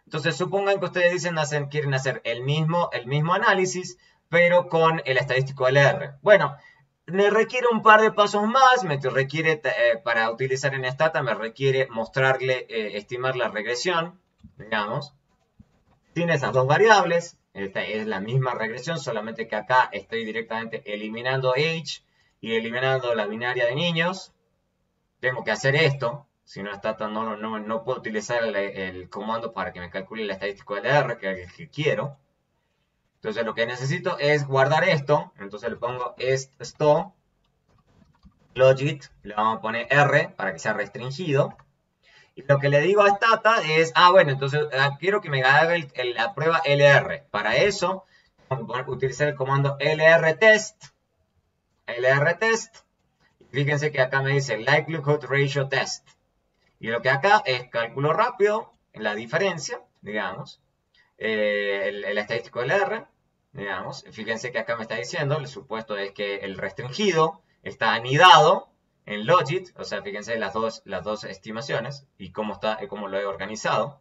Entonces supongan que ustedes quieren hacer el mismo análisis, pero con el estadístico LR. Bueno, me requiere un par de pasos más, para utilizar en Stata, me requiere estimar la regresión, digamos, sin esas dos variables. Esta es la misma regresión, solamente que acá estoy directamente eliminando H y eliminando la binaria de niños. Tengo que hacer esto, si no Stata no puedo utilizar el comando para que me calcule el estadístico LR, que es el que quiero. Entonces lo que necesito es guardar esto. Entonces le pongo sto logit, le vamos a poner R para que sea restringido. Y lo que le digo a Stata es, bueno, entonces quiero que me haga la prueba LR. Para eso, vamos a utilizar el comando lrtest. lrtest. Fíjense que acá me dice likelihood ratio test. Y lo que acá es cálculo rápido, en la diferencia, digamos, el estadístico LR, digamos. Fíjense que acá me está diciendo, el supuesto es que el restringido está anidado en logit, o sea, fíjense las dos estimaciones y cómo lo he organizado.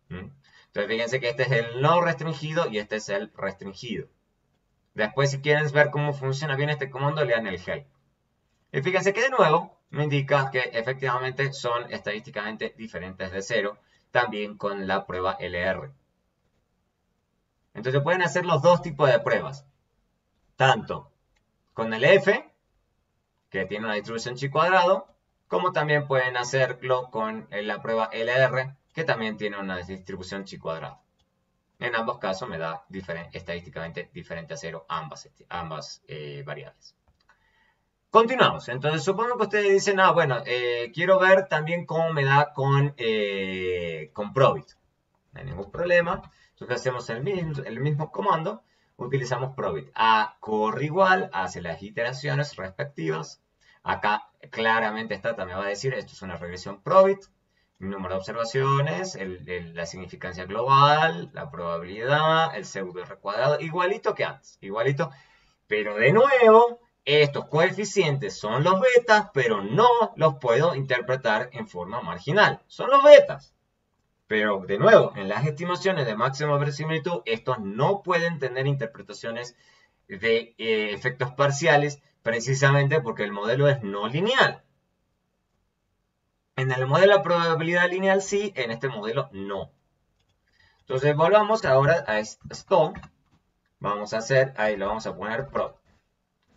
Entonces, fíjense que este es el no restringido y este es el restringido. Después, si quieren ver cómo funciona bien este comando, lean el help. Y fíjense que de nuevo me indica que efectivamente son estadísticamente diferentes de 0, también con la prueba LR. Entonces pueden hacer los dos tipos de pruebas, tanto con el F, que tiene una distribución chi cuadrado, como también pueden hacerlo con la prueba LR, que también tiene una distribución chi cuadrado. En ambos casos me da estadísticamente diferente a 0 ambas variables. Continuamos. Entonces, supongo que ustedes dicen, bueno, quiero ver también cómo me da con Probit. No hay ningún problema. Entonces hacemos el mismo comando, utilizamos Probit. A corre igual, hace las iteraciones respectivas. Acá claramente me va a decir, esto es una regresión Probit. El número de observaciones, la significancia global, la probabilidad, el pseudo R cuadrado, igualito que antes, igualito. Pero de nuevo, estos coeficientes son los betas, pero no los puedo interpretar en forma marginal. Son los betas. Pero de nuevo, en las estimaciones de máxima verosimilitud, estos no pueden tener interpretaciones de efectos parciales, precisamente porque el modelo es no lineal. En el modelo de probabilidad lineal sí, en este modelo no. Entonces volvamos ahora a esto. Vamos a hacer, ahí lo vamos a poner Probit.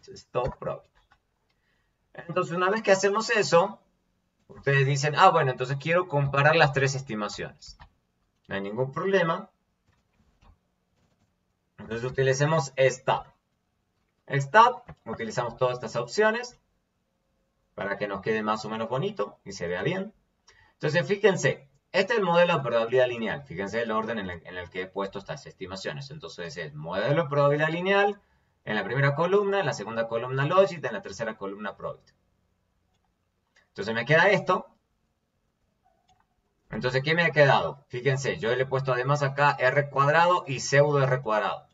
Stop Probit. Entonces una vez que hacemos eso, ustedes dicen, bueno, entonces quiero comparar las tres estimaciones. No hay ningún problema. Entonces utilicemos Stop. Stop, utilizamos todas estas opciones para que nos quede más o menos bonito y se vea bien. Entonces fíjense, este es el modelo de probabilidad lineal. Fíjense el orden en el que he puesto estas estimaciones. Entonces es el modelo de probabilidad lineal en la primera columna, en la segunda columna Logit, en la tercera columna Probit. Entonces me queda esto. Entonces, ¿qué me ha quedado? Fíjense, yo le he puesto además acá R cuadrado y pseudo R cuadrado.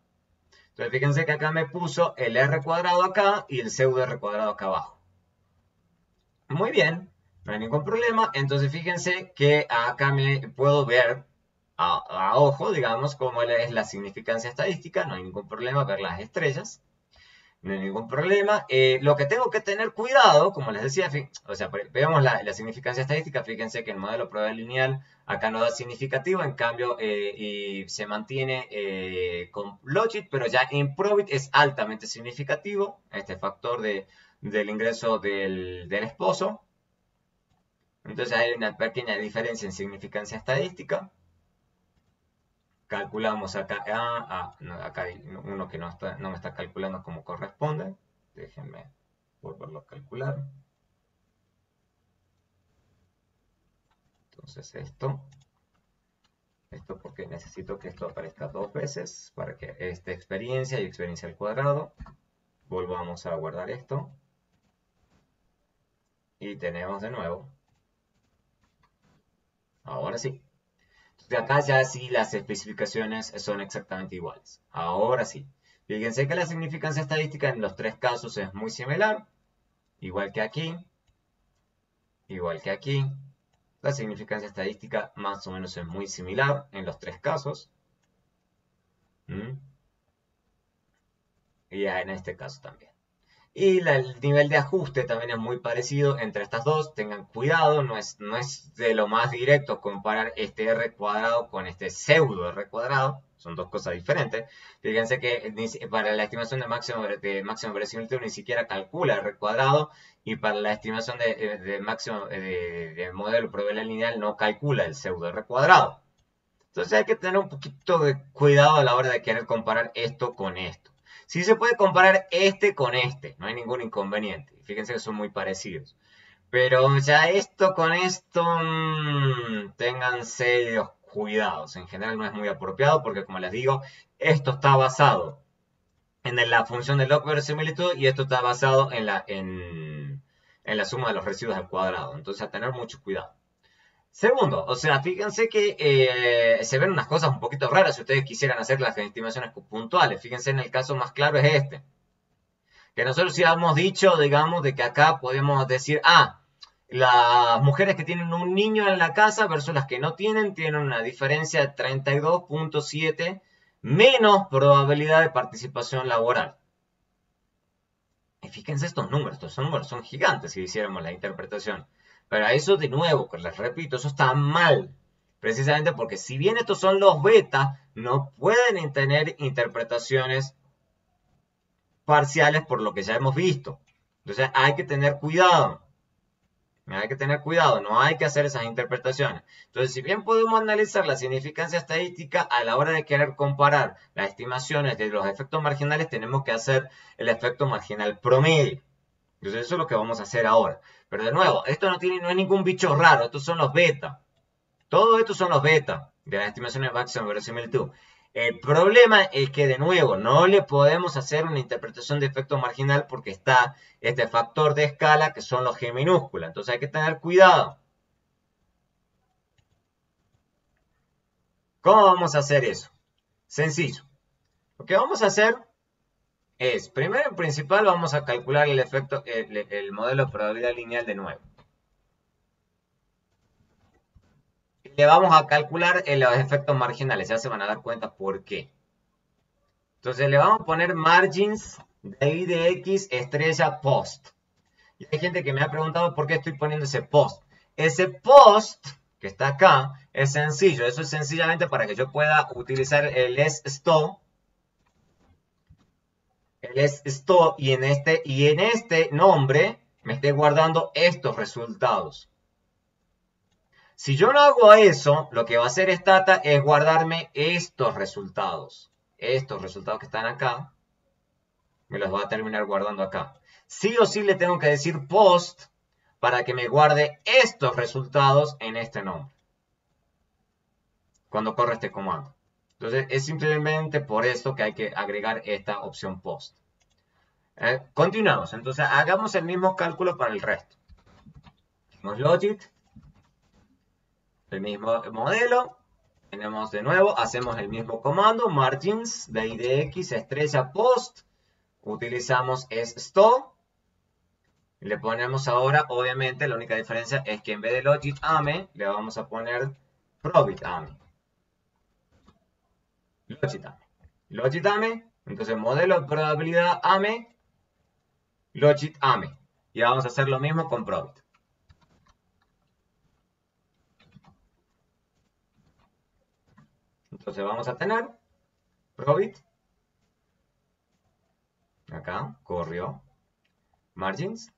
Entonces, fíjense que acá me puso el R cuadrado acá y el pseudo R cuadrado acá abajo. Muy bien, no hay ningún problema. Entonces, fíjense que acá me puedo ver a ojo, digamos, cómo es la significancia estadística. No hay ningún problema ver las estrellas. No hay ningún problema. Lo que tengo que tener cuidado, como les decía, o sea, veamos la significancia estadística. Fíjense que el modelo de probabilidad lineal acá no da significativo, en cambio, y se mantiene con Logit, pero ya en Probit es altamente significativo este factor del ingreso del esposo. Entonces hay una pequeña diferencia en significancia estadística. Calculamos acá, no, acá hay uno que no me está calculando como corresponde. Déjenme volverlo a calcular. Entonces esto porque necesito que esto aparezca dos veces para que esta experiencia y experiencia al cuadrado. Volvamos a guardar esto. Y tenemos de nuevo. Ahora sí. De acá ya sí las especificaciones son exactamente iguales. Ahora sí. Fíjense que la significancia estadística en los tres casos es muy similar. Igual que aquí. Igual que aquí. La significancia estadística más o menos es muy similar en los tres casos. Y en este caso también. Y el nivel de ajuste también es muy parecido entre estas dos. Tengan cuidado, no es de lo más directo comparar este R cuadrado con este pseudo R cuadrado. Son dos cosas diferentes. Fíjense que para la estimación de máximo verosimilitud ni siquiera calcula R cuadrado. Y para la estimación de máximo de modelo de probabilidad lineal no calcula el pseudo R cuadrado. Entonces hay que tener un poquito de cuidado a la hora de querer comparar esto con esto. Sí se puede comparar este con este, no hay ningún inconveniente. Fíjense que son muy parecidos. Pero ya esto con esto, tengan serios cuidados. En general no es muy apropiado porque, como les digo, esto está basado en la función de log verosimilitud y esto está basado en la suma de los residuos al cuadrado. Entonces a tener mucho cuidado. Segundo, o sea, fíjense que se ven unas cosas un poquito raras si ustedes quisieran hacer las estimaciones puntuales. Fíjense en el caso más claro es este. Que nosotros ya hemos dicho, digamos, de que acá podemos decir, las mujeres que tienen un niño en la casa versus las que no tienen una diferencia de 32.7 menos probabilidad de participación laboral. Y fíjense estos números son gigantes si hiciéramos la interpretación. Pero eso de nuevo, que les repito, eso está mal. Precisamente porque si bien estos son los beta, no pueden tener interpretaciones parciales por lo que ya hemos visto. Entonces hay que tener cuidado. Hay que tener cuidado, no hay que hacer esas interpretaciones. Entonces, si bien podemos analizar la significancia estadística, a la hora de querer comparar las estimaciones de los efectos marginales, tenemos que hacer el efecto marginal promedio. Entonces eso es lo que vamos a hacer ahora. Pero de nuevo, esto no es ningún bicho raro, estos son los beta. Todo esto son los beta de las estimaciones de máxima verosimilitud. El problema es que, de nuevo, no le podemos hacer una interpretación de efecto marginal porque está este factor de escala que son los G minúscula. Entonces hay que tener cuidado. ¿Cómo vamos a hacer eso? Sencillo. Lo que vamos a hacer es, primero en principal, vamos a calcular el efecto, el modelo de probabilidad lineal de nuevo. Y le vamos a calcular los efectos marginales. Ya se van a dar cuenta por qué. Entonces le vamos a poner margins de I de X estrella post. Y hay gente que me ha preguntado por qué estoy poniendo ese post. Ese post que está acá es sencillo. Eso es sencillamente para que yo pueda utilizar el ssto. El ssto y en este nombre me esté guardando estos resultados. Si yo no hago eso, lo que va a hacer Stata es guardarme estos resultados. Estos resultados que están acá, me los va a terminar guardando acá. Sí o sí le tengo que decir post para que me guarde estos resultados en este nombre. Cuando corre este comando. Entonces es simplemente por esto que hay que agregar esta opción post. Continuamos. Entonces hagamos el mismo cálculo para el resto. Tenemos logit. El mismo modelo. Tenemos de nuevo, hacemos el mismo comando. Margins de I de X estrella post. Utilizamos ssto. Le ponemos ahora, obviamente, la única diferencia es que en vez de logit ame, le vamos a poner probit ame. Logit ame. Logit ame. Entonces, modelo de probabilidad ame. Logit ame. Y vamos a hacer lo mismo con probit. Entonces, vamos a tener probit. Acá, corrió. Margins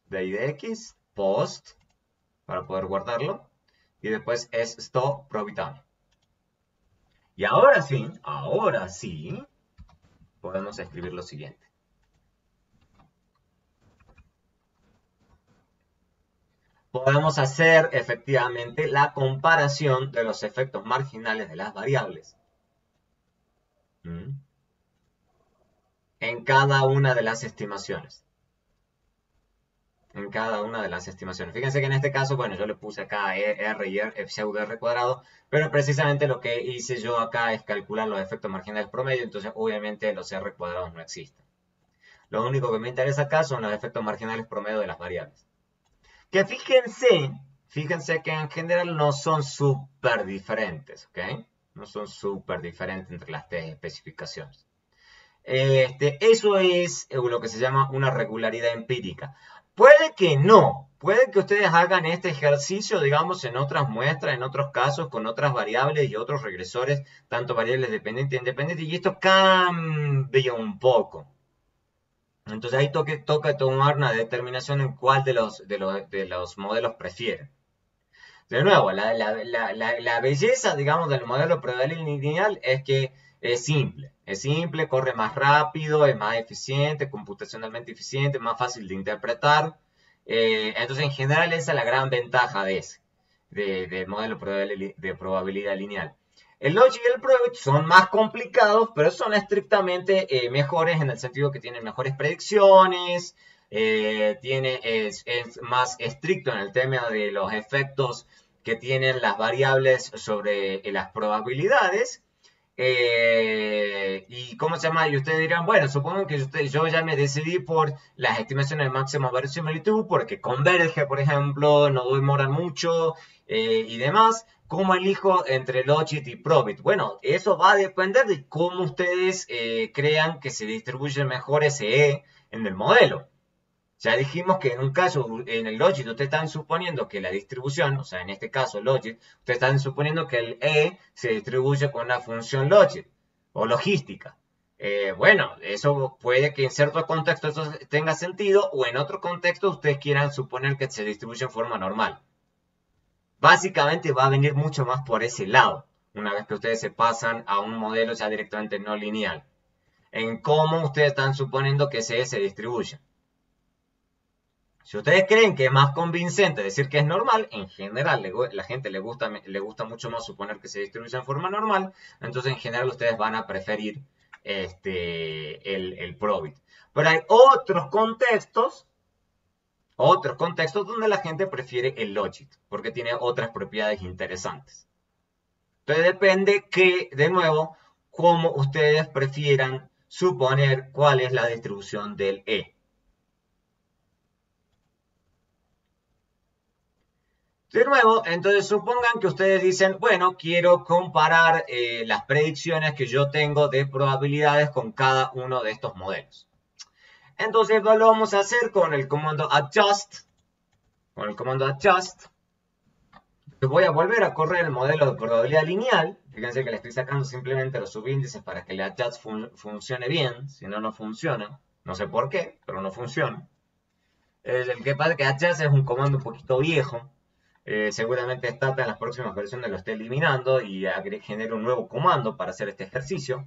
de I de X, post, para poder guardarlo, y después ssto probit ame. Y ahora sí, podemos escribir lo siguiente. Podemos hacer efectivamente la comparación de los efectos marginales de las variables en cada una de las estimaciones. En cada una de las estimaciones. Fíjense que en este caso, bueno, yo le puse acá R y R, pseudo R cuadrado, pero precisamente lo que hice yo acá es calcular los efectos marginales promedio, entonces obviamente los R cuadrados no existen. Lo único que me interesa acá son los efectos marginales promedio de las variables. Que fíjense que en general no son súper diferentes, ¿ok? No son súper diferentes entre las tres especificaciones. Eso es lo que se llama una regularidad empírica. Puede que no, puede que ustedes hagan este ejercicio, digamos, en otras muestras, en otros casos, con otras variables y otros regresores, tanto variables dependientes e independientes, y esto cambia un poco. Entonces ahí toca tomar una determinación en cuál de los modelos prefieren. De nuevo, la belleza, digamos, del modelo de probabilidad lineal es que es simple, corre más rápido, es más eficiente, computacionalmente eficiente, más fácil de interpretar. Entonces, en general, esa es la gran ventaja del modelo de probabilidad lineal. El logic y el probit son más complicados, pero son estrictamente mejores en el sentido que tienen mejores predicciones, es más estricto en el tema de los efectos que tienen las variables sobre las probabilidades. ¿Y cómo se llama? Y ustedes dirán, bueno, supongo que yo ya me decidí por las estimaciones de máxima verosimilitud, porque converge, por ejemplo, no demora mucho y demás. ¿Cómo elijo entre logit y probit? Bueno, eso va a depender de cómo ustedes crean que se distribuye mejor ese E en el modelo. Ya dijimos que en un caso, en el logit, ustedes están suponiendo que la distribución, o sea, en este caso logit, ustedes están suponiendo que el E se distribuye con una función logit o logística. Bueno, eso puede que en ciertos contextos eso tenga sentido o en otro contexto ustedes quieran suponer que se distribuye en forma normal. Básicamente va a venir mucho más por ese lado, una vez que ustedes se pasan a un modelo ya directamente no lineal. En cómo ustedes están suponiendo que ese E se distribuye. Si ustedes creen que es más convincente decir que es normal, en general la gente le gusta mucho más suponer que se distribuye en forma normal, entonces en general ustedes van a preferir el probit. Pero hay otros contextos donde la gente prefiere el logit, porque tiene otras propiedades interesantes. Entonces depende que, de nuevo, cómo ustedes prefieran suponer cuál es la distribución del E. De nuevo, entonces supongan que ustedes dicen, bueno, quiero comparar las predicciones que yo tengo de probabilidades con cada uno de estos modelos. Entonces lo vamos a hacer con el comando adjust. Con el comando adjust. Voy a volver a correr el modelo de probabilidad lineal. Fíjense que le estoy sacando simplemente los subíndices para que el adjust funcione bien. Si no, no funciona. No sé por qué, pero no funciona. El que pasa es que adjust es un comando un poquito viejo. Seguramente Stata en las próximas versiones lo esté eliminando y genere un nuevo comando para hacer este ejercicio.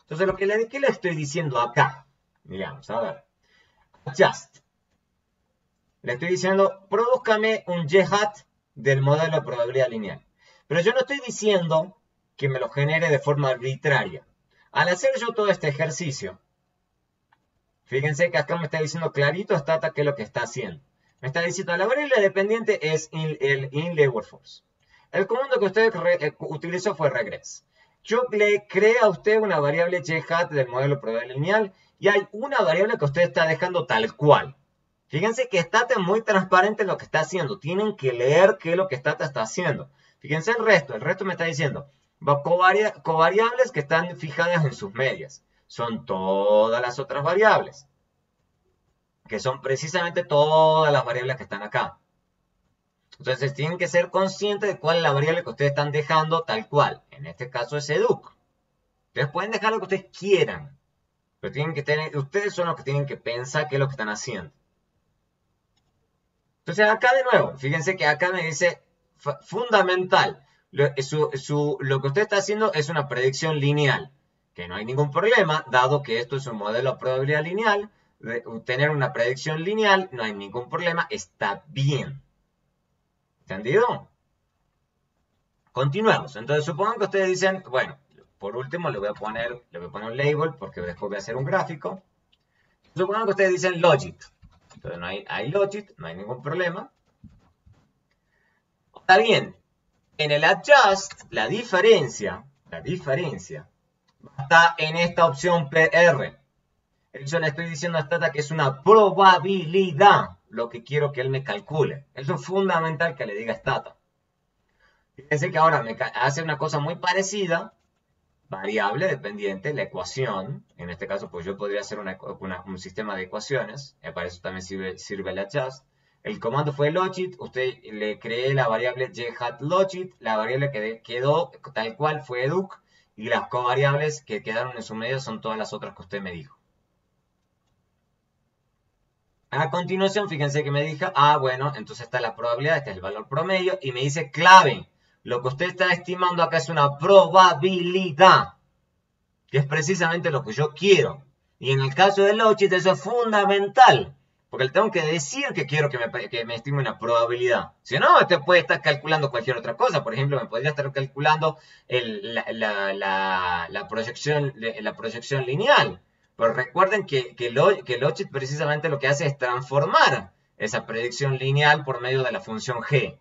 Entonces, ¿qué le estoy diciendo acá? Miramos, a ver. Adjust. Le estoy diciendo, produzcame un y-hat del modelo de probabilidad lineal. Pero yo no estoy diciendo que me lo genere de forma arbitraria. Al hacer yo todo este ejercicio, fíjense que acá me está diciendo clarito Stata qué es lo que está haciendo. Me está diciendo, la variable dependiente es el in-labor force. El comando que usted utilizó fue regress. Yo le creé a usted una variable y-hat del modelo probabilidad lineal y hay una variable que usted está dejando tal cual. Fíjense que Stata es muy transparente en lo que está haciendo. Tienen que leer qué es lo que Stata está haciendo. Fíjense el resto. El resto me está diciendo covariables que están fijadas en sus medias. Son todas las otras variables. Que son precisamente todas las variables que están acá. Entonces tienen que ser conscientes de cuál es la variable que ustedes están dejando tal cual. En este caso es educ. Ustedes pueden dejar lo que ustedes quieran. Pero ustedes son los que tienen que pensar qué es lo que están haciendo. Entonces acá de nuevo, fíjense que acá me dice fundamental. Lo que usted está haciendo es una predicción lineal. Que no hay ningún problema, dado que esto es un modelo de probabilidad lineal. Tener una predicción lineal, no hay ningún problema, está bien. ¿Entendido? Continuemos. Entonces supongan que ustedes dicen, bueno, por último le voy a poner un label porque después voy a hacer un gráfico. Supongan que ustedes dicen logit. Entonces no hay logit, no hay ningún problema. Está bien. En el adjust, la diferencia está en esta opción PR. Yo le estoy diciendo a Stata que es una probabilidad lo que quiero que él me calcule. Eso es fundamental que le diga a Stata. Fíjense que ahora me hace una cosa muy parecida. Variable dependiente, la ecuación. En este caso, pues yo podría hacer un sistema de ecuaciones. Para eso también sirve el adjust. El comando fue logit. Usted le creé la variable y-hat logit. La variable que quedó tal cual fue educ. Y las covariables que quedaron en su medio son todas las otras que usted me dijo. A continuación, fíjense que me dijo, bueno, entonces está la probabilidad, este es el valor promedio. Y me dice clave. Lo que usted está estimando acá es una probabilidad, que es precisamente lo que yo quiero. Y en el caso del logit eso es fundamental, porque le tengo que decir que quiero que me estime una probabilidad. Si no, usted puede estar calculando cualquier otra cosa. Por ejemplo, me podría estar calculando la proyección lineal. Pero recuerden que logit precisamente lo que hace es transformar esa predicción lineal por medio de la función g.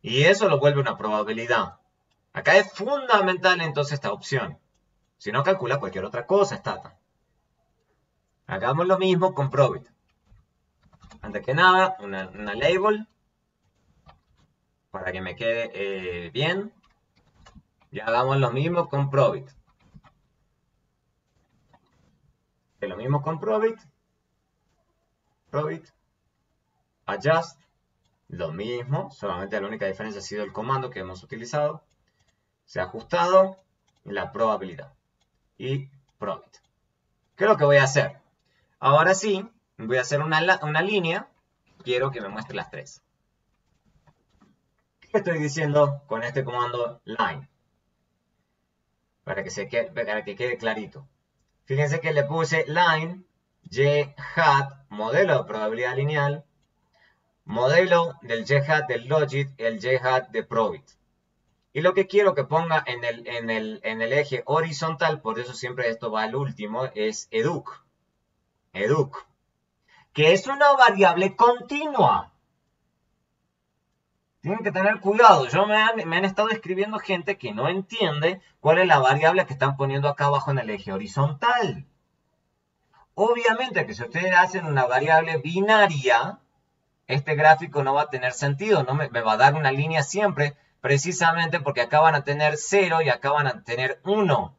Y eso lo vuelve una probabilidad. Acá es fundamental entonces esta opción. Si no, calcula cualquier otra cosa, Stata. Hagamos lo mismo con probit. Antes que nada, una label. Para que me quede bien. Y hagamos lo mismo con probit. Lo mismo con probit. Probit. Adjust. Lo mismo, solamente la única diferencia ha sido el comando que hemos utilizado. Se ha ajustado la probabilidad. Y probit. ¿Qué es lo que voy a hacer? Ahora sí, voy a hacer una línea. Quiero que me muestre las tres. ¿Qué estoy diciendo con este comando line? Para que quede clarito. Fíjense que le puse line, y-hat, modelo de probabilidad lineal. modelo del J-hat del Logit, el J-hat de Probit. Y lo que quiero que ponga en el eje horizontal, por eso siempre esto va al último, es educ. Educ. Que es una variable continua. Tienen que tener cuidado. Me han estado escribiendo gente que no entiende cuál es la variable que están poniendo acá abajo en el eje horizontal. Obviamente que si ustedes hacen una variable binaria, este gráfico no va a tener sentido. No me va a dar una línea siempre, precisamente porque acá van a tener 0 y acá van a tener 1.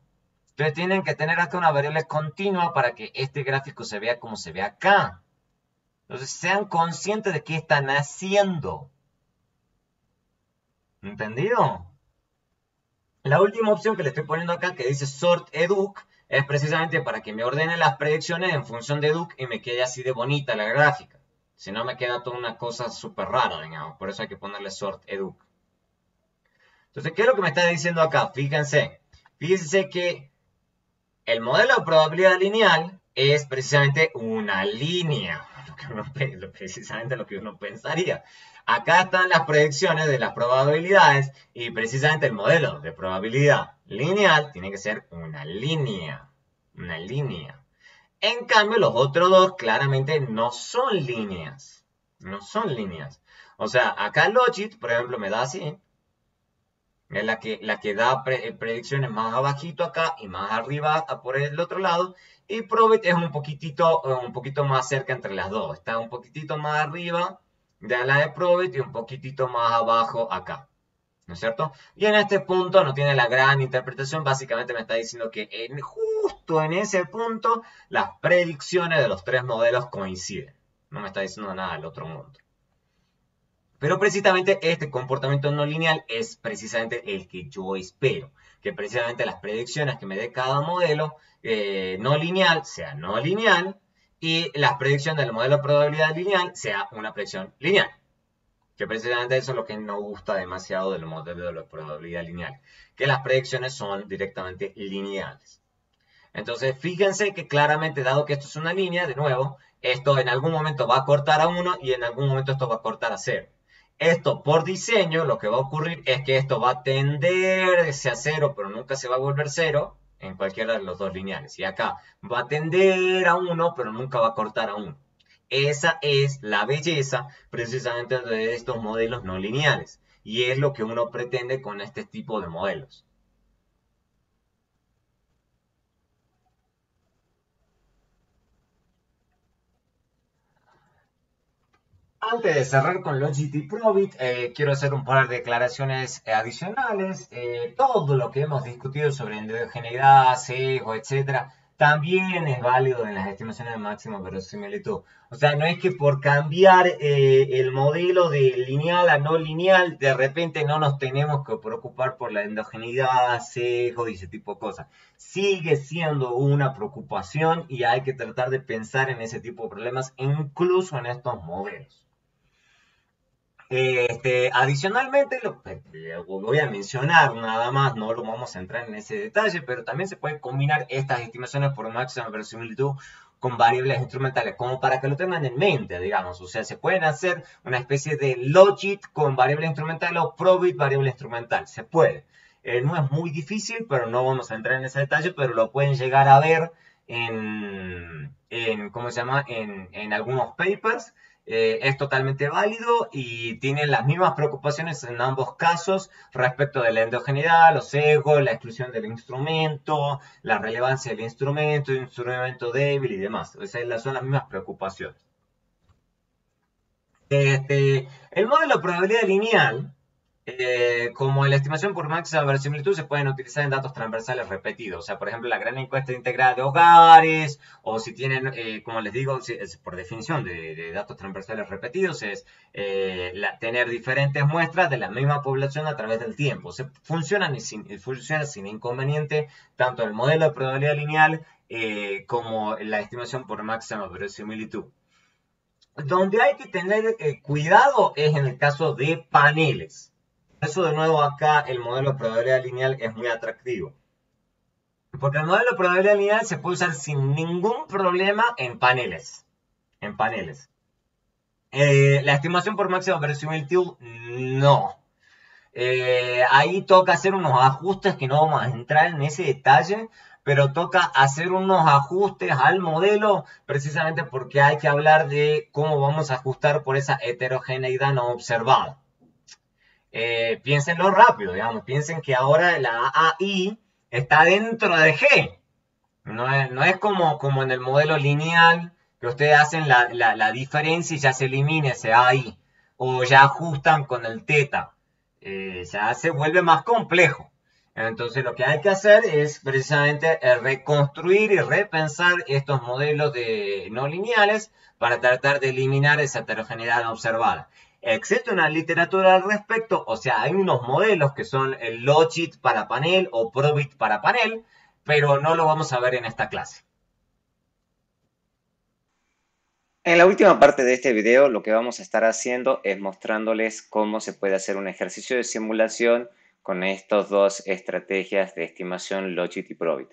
Entonces tienen que tener acá una variable continua para que este gráfico se vea como se ve acá. Entonces sean conscientes de qué están haciendo. ¿Entendido? La última opción que le estoy poniendo acá, que dice sort educ, es precisamente para que me ordene las predicciones en función de educ y me quede así de bonita la gráfica. Si no, me queda toda una cosa súper rara, digamos. Por eso hay que ponerle sort educ. Entonces, ¿qué es lo que me está diciendo acá? Fíjense. Fíjense que el modelo de probabilidad lineal es precisamente una línea. Precisamente lo que uno pensaría. Acá están las predicciones de las probabilidades y precisamente el modelo de probabilidad lineal tiene que ser una línea. Una línea. En cambio, los otros dos claramente no son líneas. No son líneas. O sea, acá Logit, por ejemplo, me da así. Es la que da predicciones más abajito acá y más arriba por el otro lado. Y Probit es un poquito más cerca entre las dos. Está un poquitito más arriba de la de Probit y un poquitito más abajo acá. ¿No es cierto? Y en este punto no tiene la gran interpretación. Básicamente me está diciendo que justo en ese punto las predicciones de los tres modelos coinciden. No me está diciendo nada del otro mundo. Pero precisamente este comportamiento no lineal es precisamente el que yo espero. Que precisamente las predicciones que me dé cada modelo no lineal sea no lineal y las predicciones del modelo de probabilidad lineal sea una predicción lineal. Que precisamente eso es lo que no gusta demasiado del modelo de la probabilidad lineal. Que las predicciones son directamente lineales. Entonces, fíjense que claramente, dado que esto es una línea, de nuevo, esto en algún momento va a cortar a 1 y en algún momento esto va a cortar a 0. Esto por diseño, lo que va a ocurrir es que esto va a tender hacia 0, pero nunca se va a volver 0 en cualquiera de los dos lineales. Y acá va a tender a 1, pero nunca va a cortar a 1. Esa es la belleza precisamente de estos modelos no lineales. Y es lo que uno pretende con este tipo de modelos. Antes de cerrar con Logit y Probit, quiero hacer un par de declaraciones adicionales. Todo lo que hemos discutido sobre endogeneidad, sesgo, etcétera, también es válido en las estimaciones de máxima verosimilitud. O sea, no es que por cambiar el modelo de lineal a no lineal, de repente no nos tenemos que preocupar por la endogeneidad, sesgo y ese tipo de cosas. Sigue siendo una preocupación y hay que tratar de pensar en ese tipo de problemas, incluso en estos modelos. Adicionalmente, lo voy a mencionar nada más, no lo vamos a entrar en ese detalle, pero también se puede combinar estas estimaciones por máxima verosimilitud con variables instrumentales, como para que lo tengan en mente, digamos. O sea, se pueden hacer una especie de logit con variable instrumental o probit variable instrumental. Se puede. No es muy difícil, pero no vamos a entrar en ese detalle, pero lo pueden llegar a ver ¿cómo se llama? En algunos papers. Es totalmente válido y tienen las mismas preocupaciones en ambos casos respecto de la endogeneidad, los sesgos, la exclusión del instrumento, la relevancia del instrumento débil y demás. Esas son las mismas preocupaciones. El modelo de probabilidad lineal, como la estimación por máxima verosimilitud, se pueden utilizar en datos transversales repetidos. O sea, por ejemplo, la gran encuesta integral de hogares, o si tienen, como les digo, por definición de datos transversales repetidos, es tener diferentes muestras de la misma población a través del tiempo. Funciona sin inconveniente tanto el modelo de probabilidad lineal como la estimación por máxima verosimilitud. Donde hay que tener cuidado es en el caso de paneles. Por eso de nuevo acá el modelo de probabilidad lineal es muy atractivo. Porque el modelo de probabilidad lineal se puede usar sin ningún problema en paneles. En paneles. La estimación por máxima verosimilitud, no. Ahí toca hacer unos ajustes que no vamos a entrar en ese detalle, pero toca hacer unos ajustes al modelo precisamente porque hay que hablar de cómo vamos a ajustar por esa heterogeneidad no observada. Piénsenlo rápido, digamos, piensen que ahora la AI está dentro de G. No es como en el modelo lineal, que ustedes hacen la diferencia y ya se elimina ese AI, o ya ajustan con el teta. Ya se vuelve más complejo. Entonces lo que hay que hacer es precisamente reconstruir y repensar estos modelos no lineales para tratar de eliminar esa heterogeneidad observada. Existe una literatura al respecto, o sea, hay unos modelos que son el Logit para panel o Probit para panel, pero no lo vamos a ver en esta clase. En la última parte de este video lo que vamos a estar haciendo es mostrándoles cómo se puede hacer un ejercicio de simulación con estas dos estrategias de estimación Logit y Probit.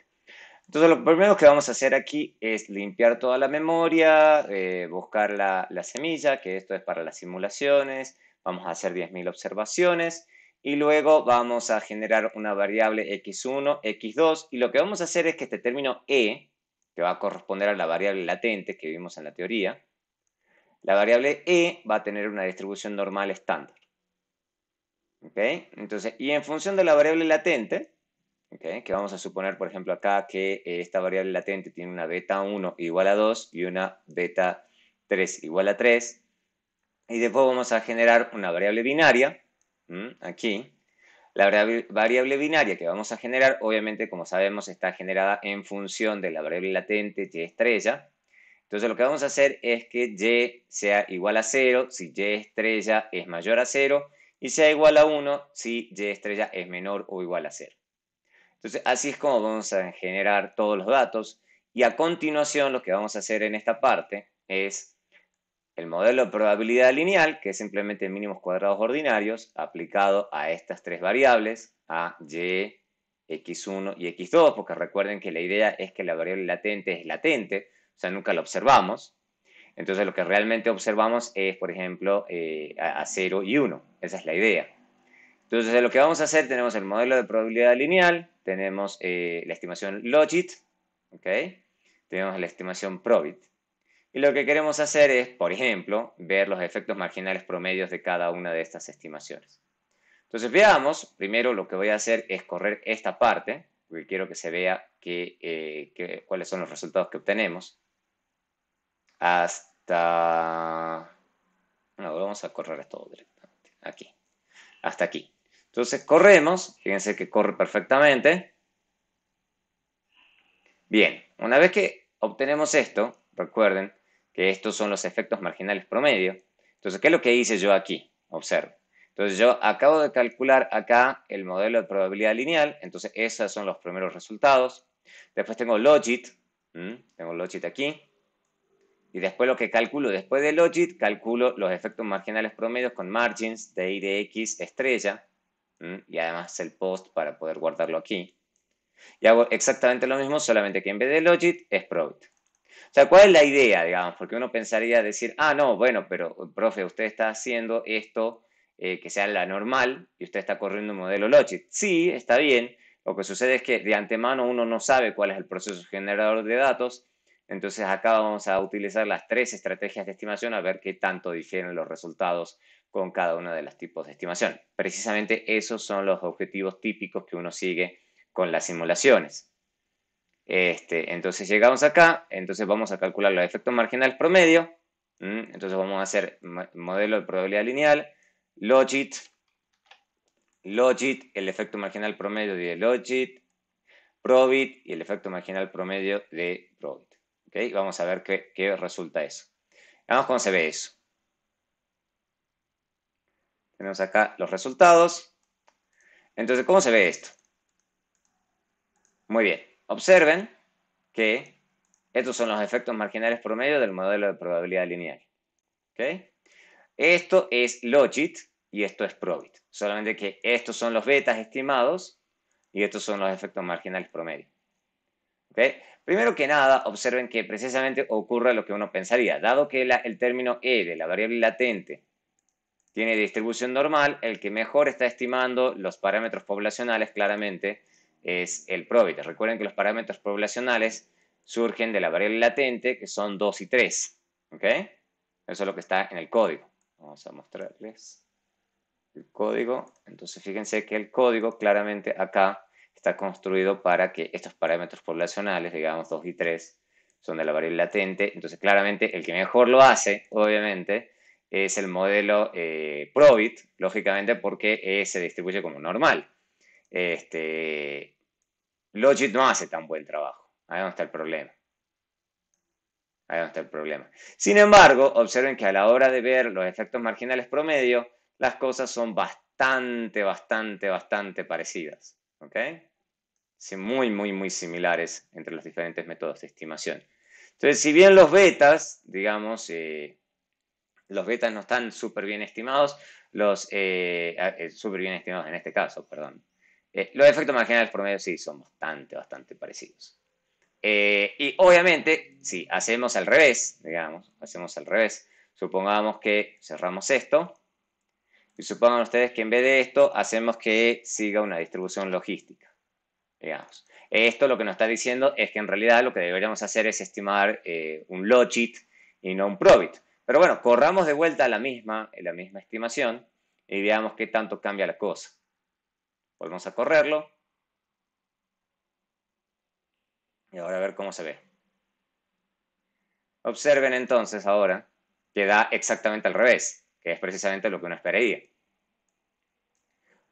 Entonces lo primero que vamos a hacer aquí es limpiar toda la memoria, buscar la semilla, que esto es para las simulaciones, vamos a hacer 10.000 observaciones y luego vamos a generar una variable x1, x2 y lo que vamos a hacer es que este término e, que va a corresponder a la variable latente que vimos en la teoría, la variable e va a tener una distribución normal estándar. ¿Ok? Entonces, y en función de la variable latente, ¿okay? Que vamos a suponer, por ejemplo, acá que esta variable latente tiene una beta 1 igual a 2 y una beta 3 igual a 3. Y después vamos a generar una variable binaria, aquí. La variable binaria que vamos a generar, obviamente, como sabemos, está generada en función de la variable latente y estrella. Entonces lo que vamos a hacer es que y sea igual a 0 si y estrella es mayor a 0 y sea igual a 1 si y estrella es menor o igual a 0. Entonces, así es como vamos a generar todos los datos y a continuación lo que vamos a hacer en esta parte es el modelo de probabilidad lineal, que es simplemente mínimos cuadrados ordinarios aplicado a estas tres variables, a y, x1 y x2, porque recuerden que la idea es que la variable latente es latente, o sea, nunca la observamos. Entonces, lo que realmente observamos es, por ejemplo, a 0 y 1. Esa es la idea. Entonces, lo que vamos a hacer, tenemos el modelo de probabilidad lineal, tenemos la estimación Logit, ¿ok? Tenemos la estimación Probit. Y lo que queremos hacer es, por ejemplo, ver los efectos marginales promedios de cada una de estas estimaciones. Entonces, veamos, primero lo que voy a hacer es correr esta parte, porque quiero que se vea cuáles son los resultados que obtenemos. Hasta... No, vamos a correr esto directamente, aquí, hasta aquí. Entonces corremos, fíjense que corre perfectamente. Bien, una vez que obtenemos esto, recuerden que estos son los efectos marginales promedio. Entonces, ¿qué es lo que hice yo aquí? Observen. Entonces, yo acabo de calcular acá el modelo de probabilidad lineal. Entonces, esos son los primeros resultados. Después tengo Logit. Tengo Logit aquí. Y después lo que calculo después de Logit, calculo los efectos marginales promedios con margins de I de X estrella. Y además el post para poder guardarlo aquí. Y hago exactamente lo mismo, solamente que en vez de Logit es Probit. O sea, ¿cuál es la idea, digamos? Porque uno pensaría decir, ah, no, bueno, pero, profe, usted está haciendo esto que sea la normal y usted está corriendo un modelo Logit. Sí, está bien. Lo que sucede es que de antemano uno no sabe cuál es el proceso generador de datos. Entonces acá vamos a utilizar las tres estrategias de estimación a ver qué tanto difieren los resultados con cada uno de los tipos de estimación. Precisamente esos son los objetivos típicos que uno sigue con las simulaciones. Entonces llegamos acá, entonces vamos a calcular los efectos marginales promedio. Entonces vamos a hacer modelo de probabilidad lineal, Logit, el efecto marginal promedio de Logit, Probit y el efecto marginal promedio de Probit. ¿Okay? Vamos a ver qué resulta eso. Veamos cómo se ve eso. Tenemos acá los resultados. Entonces, ¿cómo se ve esto? Muy bien. Observen que estos son los efectos marginales promedio del modelo de probabilidad lineal. ¿Okay? Esto es Logit y esto es Probit. Solamente que estos son los betas estimados y estos son los efectos marginales promedio. ¿Ok? Primero que nada, observen que precisamente ocurre lo que uno pensaría. Dado que el término E de la variable latente tiene distribución normal, el que mejor está estimando los parámetros poblacionales claramente es el probit. Recuerden que los parámetros poblacionales surgen de la variable latente, que son 2 y 3. ¿Ok? Eso es lo que está en el código. Vamos a mostrarles el código. Entonces fíjense que el código claramente acá está construido para que estos parámetros poblacionales, digamos 2 y 3, son de la variable latente. Entonces claramente el que mejor lo hace, obviamente, es el modelo Probit, lógicamente porque se distribuye como normal. Logit no hace tan buen trabajo. Ahí donde está el problema. Ahí donde está el problema. Sin embargo, observen que a la hora de ver los efectos marginales promedio, las cosas son bastante parecidas. ¿Ok? Sí, muy similares entre los diferentes métodos de estimación. Entonces, si bien los betas, digamos, los betas no están súper bien estimados, súper bien estimados en este caso, perdón. Los efectos marginales promedio sí son bastante parecidos. Y obviamente, si hacemos al revés, digamos, hacemos al revés, supongamos que cerramos esto, y supongan ustedes que en vez de esto, hacemos que siga una distribución logística, digamos. Esto lo que nos está diciendo es que en realidad lo que deberíamos hacer es estimar un logit y no un probit. Pero bueno, corramos de vuelta a la misma estimación y veamos qué tanto cambia la cosa. Volvemos a correrlo. Y ahora a ver cómo se ve. Observen entonces ahora que da exactamente al revés, que es precisamente lo que uno esperaría.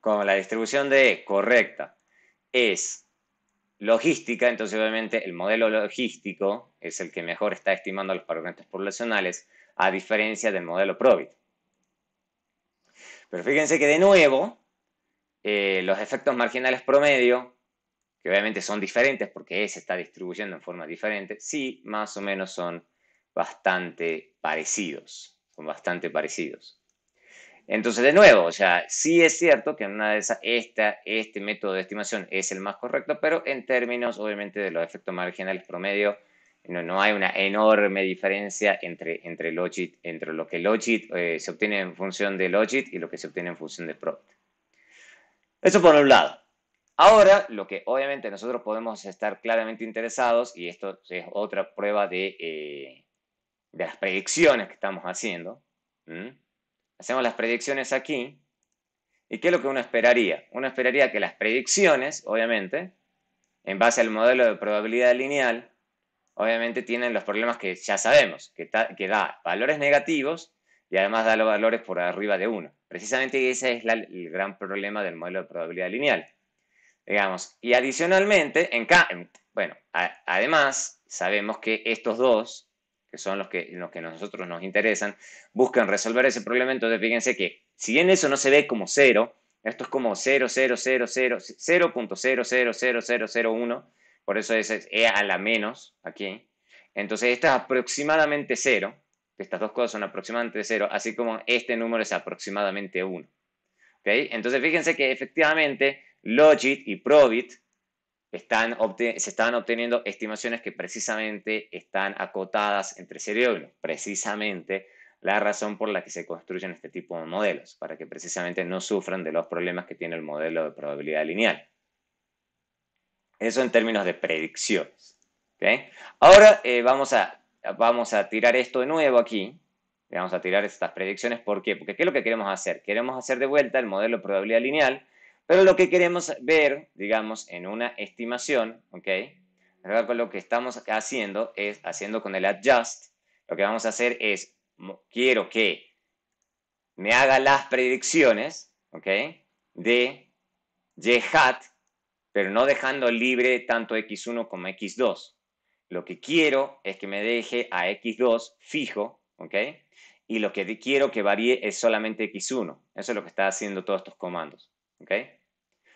Como la distribución de E correcta es logística, entonces obviamente el modelo logístico es el que mejor está estimando los parámetros poblacionales, a diferencia del modelo Probit. Pero fíjense que de nuevo, los efectos marginales promedio, que obviamente son diferentes porque se está distribuyendo en forma diferente, sí, más o menos son bastante parecidos. Son bastante parecidos. Entonces, de nuevo, o sea, sí es cierto que en una de esas, este método de estimación es el más correcto, pero en términos, obviamente, de los efectos marginales promedio, no hay una enorme diferencia entre lo que Logit se obtiene en función de Logit y lo que se obtiene en función de Probit. Eso por un lado. Ahora, lo que obviamente nosotros podemos estar claramente interesados, y esto es otra prueba de las predicciones que estamos haciendo. Hacemos las predicciones aquí. ¿Y qué es lo que uno esperaría? Uno esperaría que las predicciones, obviamente, en base al modelo de probabilidad lineal, obviamente tienen los problemas que ya sabemos, que da valores negativos y además da los valores por arriba de 1. Precisamente ese es el gran problema del modelo de probabilidad lineal. Digamos, y adicionalmente, bueno, además sabemos que estos dos, que son los que a nosotros nos interesan, buscan resolver ese problema. Entonces fíjense que si bien eso no se ve como 0, esto es como 0.0000001, por eso es E a la menos aquí. Entonces esto es aproximadamente 0, estas dos cosas son aproximadamente 0, así como este número es aproximadamente 1. ¿Okay? Entonces fíjense que efectivamente Logit y Probit se están obteniendo estimaciones que precisamente están acotadas entre 0 y 1. Precisamente la razón por la que se construyen este tipo de modelos, para que precisamente no sufran de los problemas que tiene el modelo de probabilidad lineal. Eso en términos de predicciones. ¿Okay? Ahora vamos a tirar esto de nuevo aquí. Vamos a tirar estas predicciones. ¿Por qué? Porque ¿qué es lo que queremos hacer? Queremos hacer de vuelta el modelo de probabilidad lineal, pero lo que queremos ver, digamos, en una estimación, ¿ok? Con lo que estamos haciendo es, haciendo con el adjust, lo que vamos a hacer es, quiero que me haga las predicciones, ¿ok? De y hat, pero no dejando libre tanto x1 como x2. Lo que quiero es que me deje a x2 fijo, ¿ok? Y lo que quiero que varíe es solamente x1. Eso es lo que está haciendo todos estos comandos, ¿ok?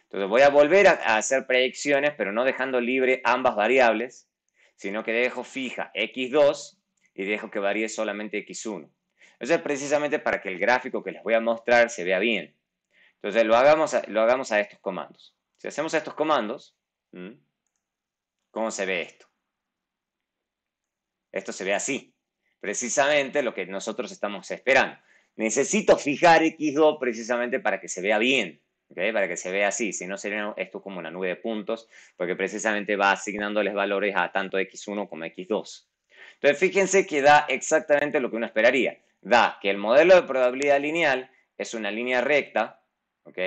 Entonces voy a volver a hacer predicciones, pero no dejando libre ambas variables, sino que dejo fija x2 y dejo que varíe solamente x1. Eso es precisamente para que el gráfico que les voy a mostrar se vea bien. Entonces lo hagamos a estos comandos. Si hacemos estos comandos, ¿Cómo se ve esto? Esto se ve así. Precisamente lo que nosotros estamos esperando. Necesito fijar X2 precisamente para que se vea bien. ¿Okay? Para que se vea así. Si no, sería esto como una nube de puntos, porque precisamente va asignándoles valores a tanto X1 como X2. Entonces, fíjense que da exactamente lo que uno esperaría. Da que el modelo de probabilidad lineal es una línea recta, ¿ok?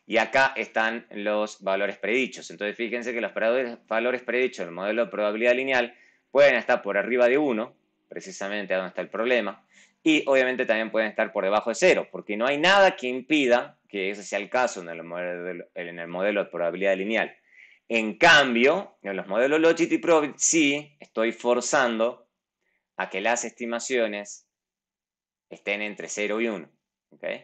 Y acá están los valores predichos. Entonces, fíjense que los valores predichos del modelo de probabilidad lineal pueden estar por arriba de 1, precisamente a donde está el problema, y obviamente también pueden estar por debajo de 0, porque no hay nada que impida que ese sea el caso en el modelo de probabilidad lineal. En cambio, en los modelos Logit y Probit sí estoy forzando a que las estimaciones estén entre 0 y 1. ¿Okay?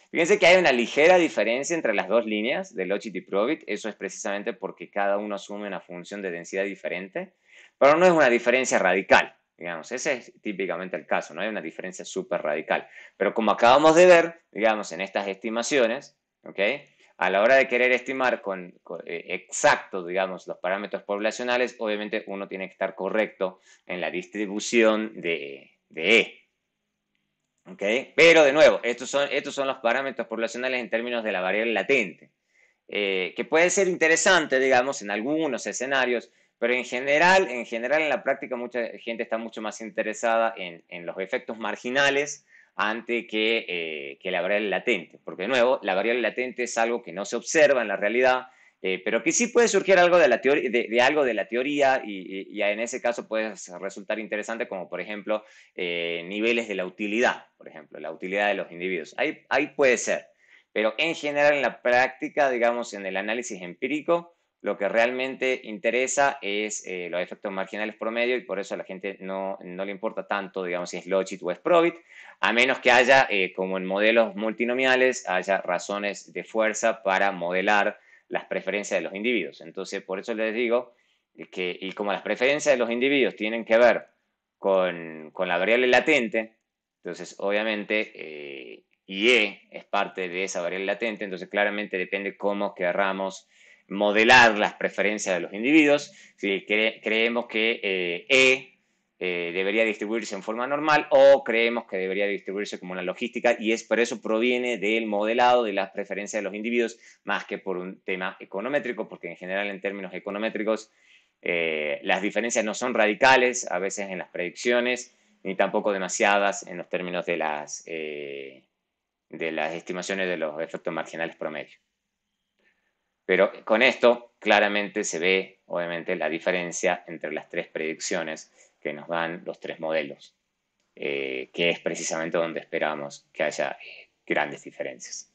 Fíjense que hay una ligera diferencia entre las dos líneas de Logit y Probit. Eso es precisamente porque cada uno asume una función de densidad diferente, pero no es una diferencia radical. Digamos, ese es típicamente el caso, no hay una diferencia súper radical. Pero como acabamos de ver, digamos, en estas estimaciones, ¿ok? A la hora de querer estimar exacto, digamos, los parámetros poblacionales, obviamente uno tiene que estar correcto en la distribución de E. ¿Okay? Pero de nuevo, estos son los parámetros poblacionales en términos de la variable latente, que puede ser interesante, digamos, en algunos escenarios, pero en la práctica mucha gente está mucho más interesada en los efectos marginales antes que la variable latente, porque de nuevo, la variable latente es algo que no se observa en la realidad, pero que sí puede surgir algo de la teoría, algo de la teoría y en ese caso puede resultar interesante, como por ejemplo niveles de la utilidad, por ejemplo, la utilidad de los individuos. Ahí puede ser, pero en general en la práctica, digamos, en el análisis empírico, lo que realmente interesa es los efectos marginales promedio y por eso a la gente no le importa tanto, digamos, si es Logit o es Probit, a menos que haya, como en modelos multinomiales, haya razones de fuerza para modelar las preferencias de los individuos. Entonces, por eso les digo que, y como las preferencias de los individuos tienen que ver con la variable latente, entonces obviamente IE es parte de esa variable latente, entonces claramente depende cómo querramos modelar las preferencias de los individuos, si creemos que debería distribuirse en forma normal o creemos que debería distribuirse como una logística y por eso proviene del modelado de las preferencias de los individuos más que por un tema econométrico, porque en general en términos econométricos las diferencias no son radicales a veces en las predicciones ni tampoco demasiadas en los términos de las estimaciones de los efectos marginales promedio. Pero con esto claramente se ve, obviamente, la diferencia entre las tres predicciones que nos dan los tres modelos, que es precisamente donde esperamos que haya grandes diferencias.